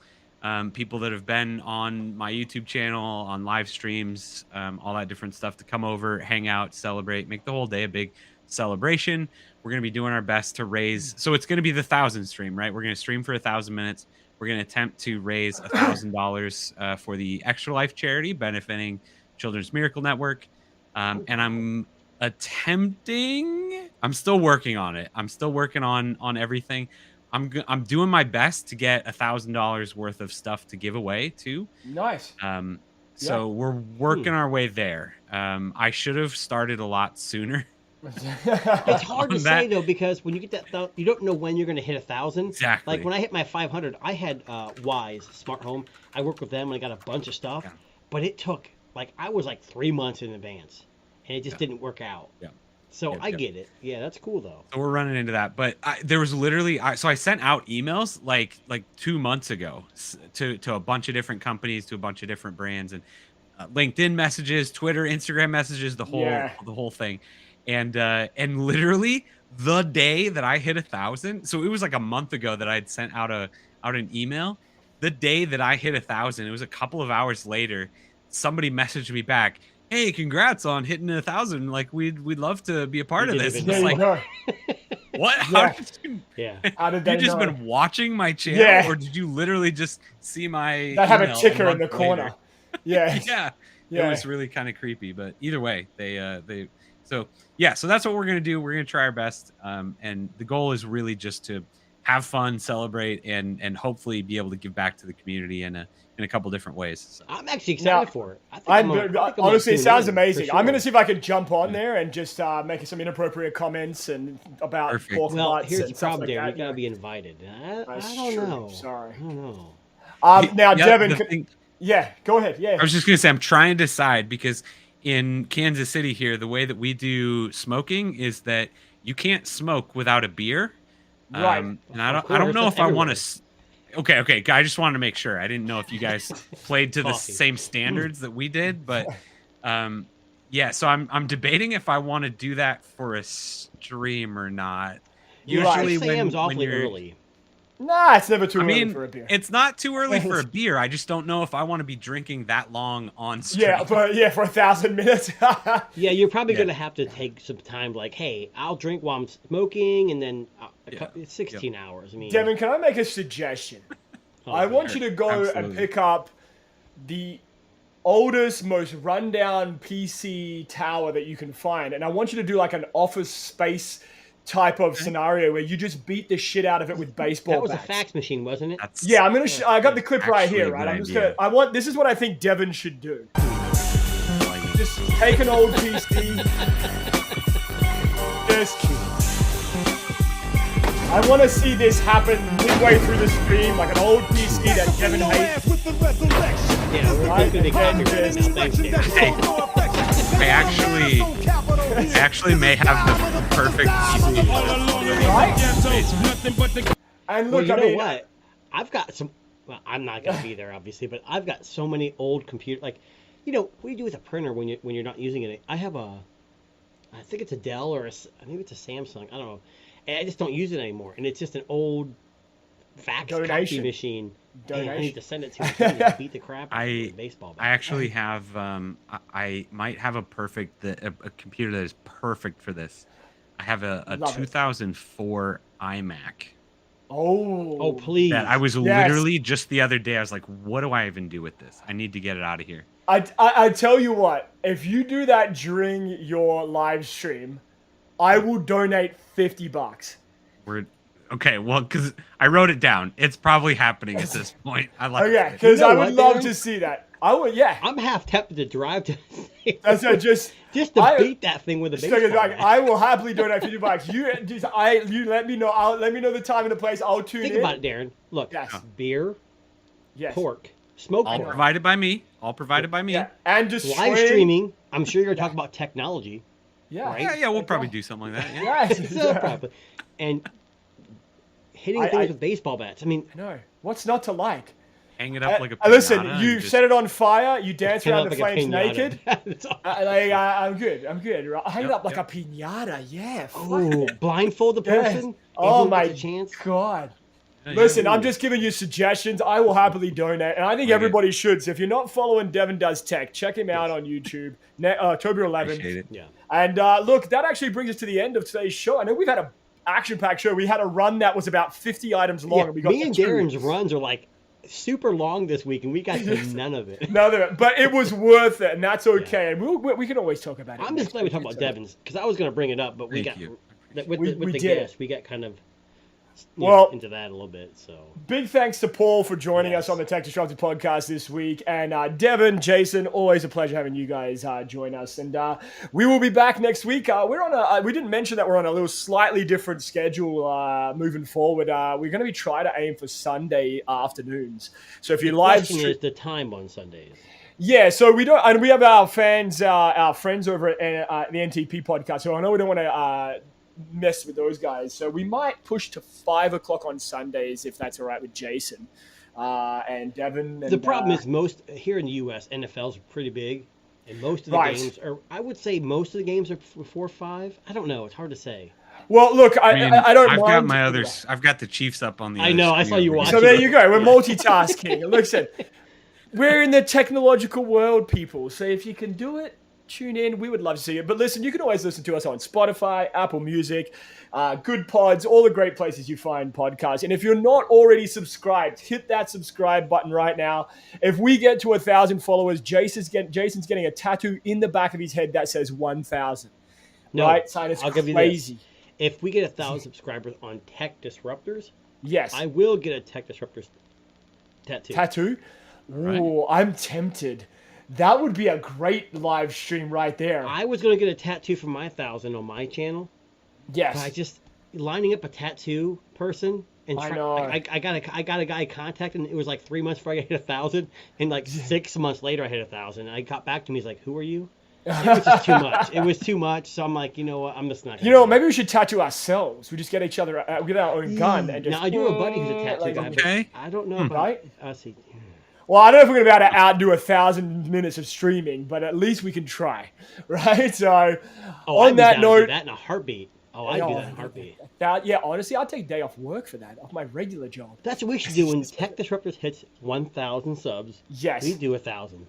people that have been on my YouTube channel, on live streams, all that different stuff to come over, hang out, celebrate, make the whole day a big celebration. We're gonna be doing our best to raise. So it's gonna be the 1,000 stream, right? We're gonna stream for 1,000 minutes. We're gonna attempt to raise $1,000 for the Extra Life charity benefiting Children's Miracle Network, and I'm attempting. I'm still working on it. I'm still working on everything. I'm doing my best to get $1,000 worth of stuff to give away too. Nice. So we're working our way there. I should have started a lot sooner. It's hard to on say that. though because when you get that, you don't know when you're gonna hit 1,000. Exactly. Like when I hit my 500, I had Wise Smart Home. I worked with them and I got a bunch of stuff, Yeah. but it took like I was like 3 months in advance, and it just didn't work out. Yeah. So Yep, I yep. get it. Yeah, that's cool though. So we're running into that, but there was literally so I sent out emails like 2 months ago to a bunch of different companies, to a bunch of different brands, and LinkedIn messages, Twitter, Instagram messages, the whole thing, and literally the day that I hit 1,000, so it was like a month ago that I had sent out an email. The day that I hit 1,000, it was a couple of hours later. Somebody messaged me back, "Hey, congrats on hitting 1,000! Like we'd love to be a part of this." And There it's you like, go. what? How did you? Yeah. How did You they just know? been watching my channel, Yeah. or did you literally just see my? They have a email ticker in the month corner. later? Yeah. Yeah. Yeah. It was really kind of creepy, but either way, so that's what we're gonna do. We're gonna try our best, and the goal is really just to have fun, celebrate, and hopefully be able to give back to the community in a couple different ways. So. I'm actually excited for it. I think Honestly, it tune sounds in, for amazing. I'm going to sure. see if I can jump on there and just make some inappropriate comments and about Perfect. pork Well, butts here's and the stuff problem, like Darren. that. You gotta be invited. I That's don't true. know. Sorry. I don't know. Now, Yeah, Devin, the thing- yeah, go ahead. Yeah. I was just gonna say I'm trying to decide because in Kansas City here, the way that we do smoking is that you can't smoke without a beer. Right. And I Of don't course, know that's if I want everywhere. to. Okay. I just wanted to make sure. I didn't know if you guys played to the Coffee. same standards that we did, but yeah. So I'm debating if I want to do that for a stream or not. Usually Sam's when awfully you're, early. Nah, it's never too I early mean, for a beer. it's not too early for a beer. I just don't know if I want to be drinking that long on stream. Yeah, for 1,000 minutes. Yeah, you're probably Yeah. gonna have to take some time. Like, hey, I'll drink while I'm smoking, and then Yeah. it's 16 hours. I mean, Devin, can I make a suggestion? oh, I want sure. you to go and Absolutely. pick up the oldest, most rundown PC tower that you can find, and I want you to do like an Office Space type of scenario where you just beat the shit out of it with baseball That was a bats. fax machine, wasn't it? That's Yeah, I'm gonna. I got the clip right Actually here. a Right, good I'm just idea. gonna. I want. This is what I think Devin should do. like, Just take an old PC. Just. I want to see this happen midway through the stream, like an old PC that Devin hates. Yeah, we're Right, going to get and right just- now. Thanks, Darren. I actually may have the perfect PC. Right? And Well, look, you I know mean, what? I've got some. Well, I'm not gonna be there, obviously, but I've got so many old computer. Like, you know, what do you do with a printer when you're not using it? I have a. I think it's a Dell or I think it's a Samsung. I don't know. And I just don't use it anymore, and it's just an old fax copy Donation. machine. Man, I Donation. need to send it to him and beat the crap out of it with a baseball bat. I actually have I might have a computer that is perfect for this. I have a Love it. 2004 iMac Oh, please! that I was Yes. literally just the other day. I was like, what do I even do with this? I need to get it out of here. I tell you what, if you do that during your live stream, I will donate $50. We're okay. Well, because I wrote it down. It's probably happening at this point. I like Okay, it. because You know I would what, love Darren? to see that. I would, yeah. I'm half tempted to drive to. That's just to beat that thing with a So, baseball like, bat. I will happily donate $50. You let me know. Let me know the time and the place. I'll tune Think in. about it, Darren. Look, Yes. beer, Yes. pork, smoked All pork, provided by me. All provided by me. Yeah. And just live streaming. I'm sure you're talking about technology. Yeah. right? Yeah, we'll probably do something like that. Yeah. Yes. So probably. And hitting I- things with baseball bats. I mean, No. What's not to like? Hang it up like a Listen, pinata you and just- set it on fire. You dance hang around up the like a flames piñata. naked. That's all. I'm good. I'm good. Hang it Yep, up like yep. a pinata. Yeah. fuck Oh, blindfold the Yes. person. Oh Everyone my gets a chance. God. Yeah, Listen, yeah. I'm just giving you suggestions. I will happily donate, and I think Okay. everybody should. So if you're not following Devin Does Tech, check him out on YouTube. October 11th. Appreciate it. Yeah. And look, that actually brings us to the end of today's show. I know we've had a action-packed show. We had a run that was about 50 items long. Yeah, and we got me to and 2. Darren's runs are like super long this week, and we got to none of it. But it was worth it, and that's okay. And we can always talk about it. I'm just glad we talked about Devon's because I was going to bring it up, but we Thank got you. with We the did. guest, we got kind of Well- into that a little bit. So Big thanks to Paul for joining us on the Tech Disrupted podcast this week. And Devin, Jason, always a pleasure having you guys join us. And we will be back next week. We're on we didn't mention that we're on a little slightly different schedule moving forward. We're going to be trying to aim for Sunday afternoons. So if you the live question stream, is the time on Sundays. Yeah, so we don't, and we have our fans, our friends over at the NTP podcast. So I know we don't want to mess with those guys. So we might push to 5 o'clock on Sundays if that's all right with Jason and Devin. And, the problem is most here in the U.S. NFL's pretty big, and most of the games are. I would say most of the games are 4 or 5. I don't know. It's hard to say. Well, look, I don't. I've mind got my others. I've got the Chiefs up on the. I know. I saw you watching. So there you go. We're multitasking. Listen, we're in the technological world, people. So if you can do it, tune in. We would love to see it. But listen, you can always listen to us on Spotify, Apple Music, Good Pods, all the great places you find podcasts. And if you're not already subscribed, hit that subscribe button right now. If we get to 1,000 followers, Jason's getting a tattoo in the back of his head that says 1,000. No, right? So it's I'll give you crazy. this. If we get 1,000 subscribers on Tech Disruptors, yes, I will get a Tech Disruptors tattoo. Ooh, I'm tempted. That would be a great live stream right there. I was going to get a tattoo for my 1,000 on my channel. Yes. But I just lining up a tattoo person and I know. I got a guy contacted, and it was like 3 months before I hit 1,000, and like 6 months later I hit 1,000. I got back to me, he's like, "Who are you?" It was just too much. It was too much. So I'm like, you know what? I'm just not. Maybe we should tattoo ourselves. We just get each other, get our own gun, and just. Now I do have a buddy who's a tattoo guy. Okay. I don't know about Right? see. Well, I don't know if we're gonna be able to outdo 1,000 minutes of streaming, but at least we can try, right? So, on that note, do that in a heartbeat. I'd do that in a heartbeat. Yeah, honestly, I'd take a day off work for that, off my regular job. That's what we should do when Tech Disruptors hits 1,000 subs. Yes, we do 1,000.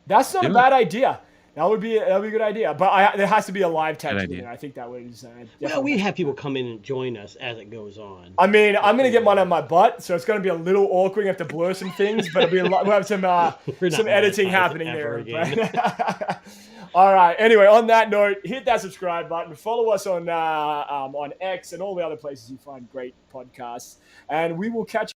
That's not a bad idea. That would be a good idea, but there has to be a live tattoo. And I think that was. Well, we have people come in and join us as it goes on. I mean, I'm gonna get mine on my butt, so it's gonna be a little awkward. You have to blur some things, but we'll have some editing happening there. All right. Anyway, on that note, hit that subscribe button. Follow us on X and all the other places you find great podcasts, and we will catch you.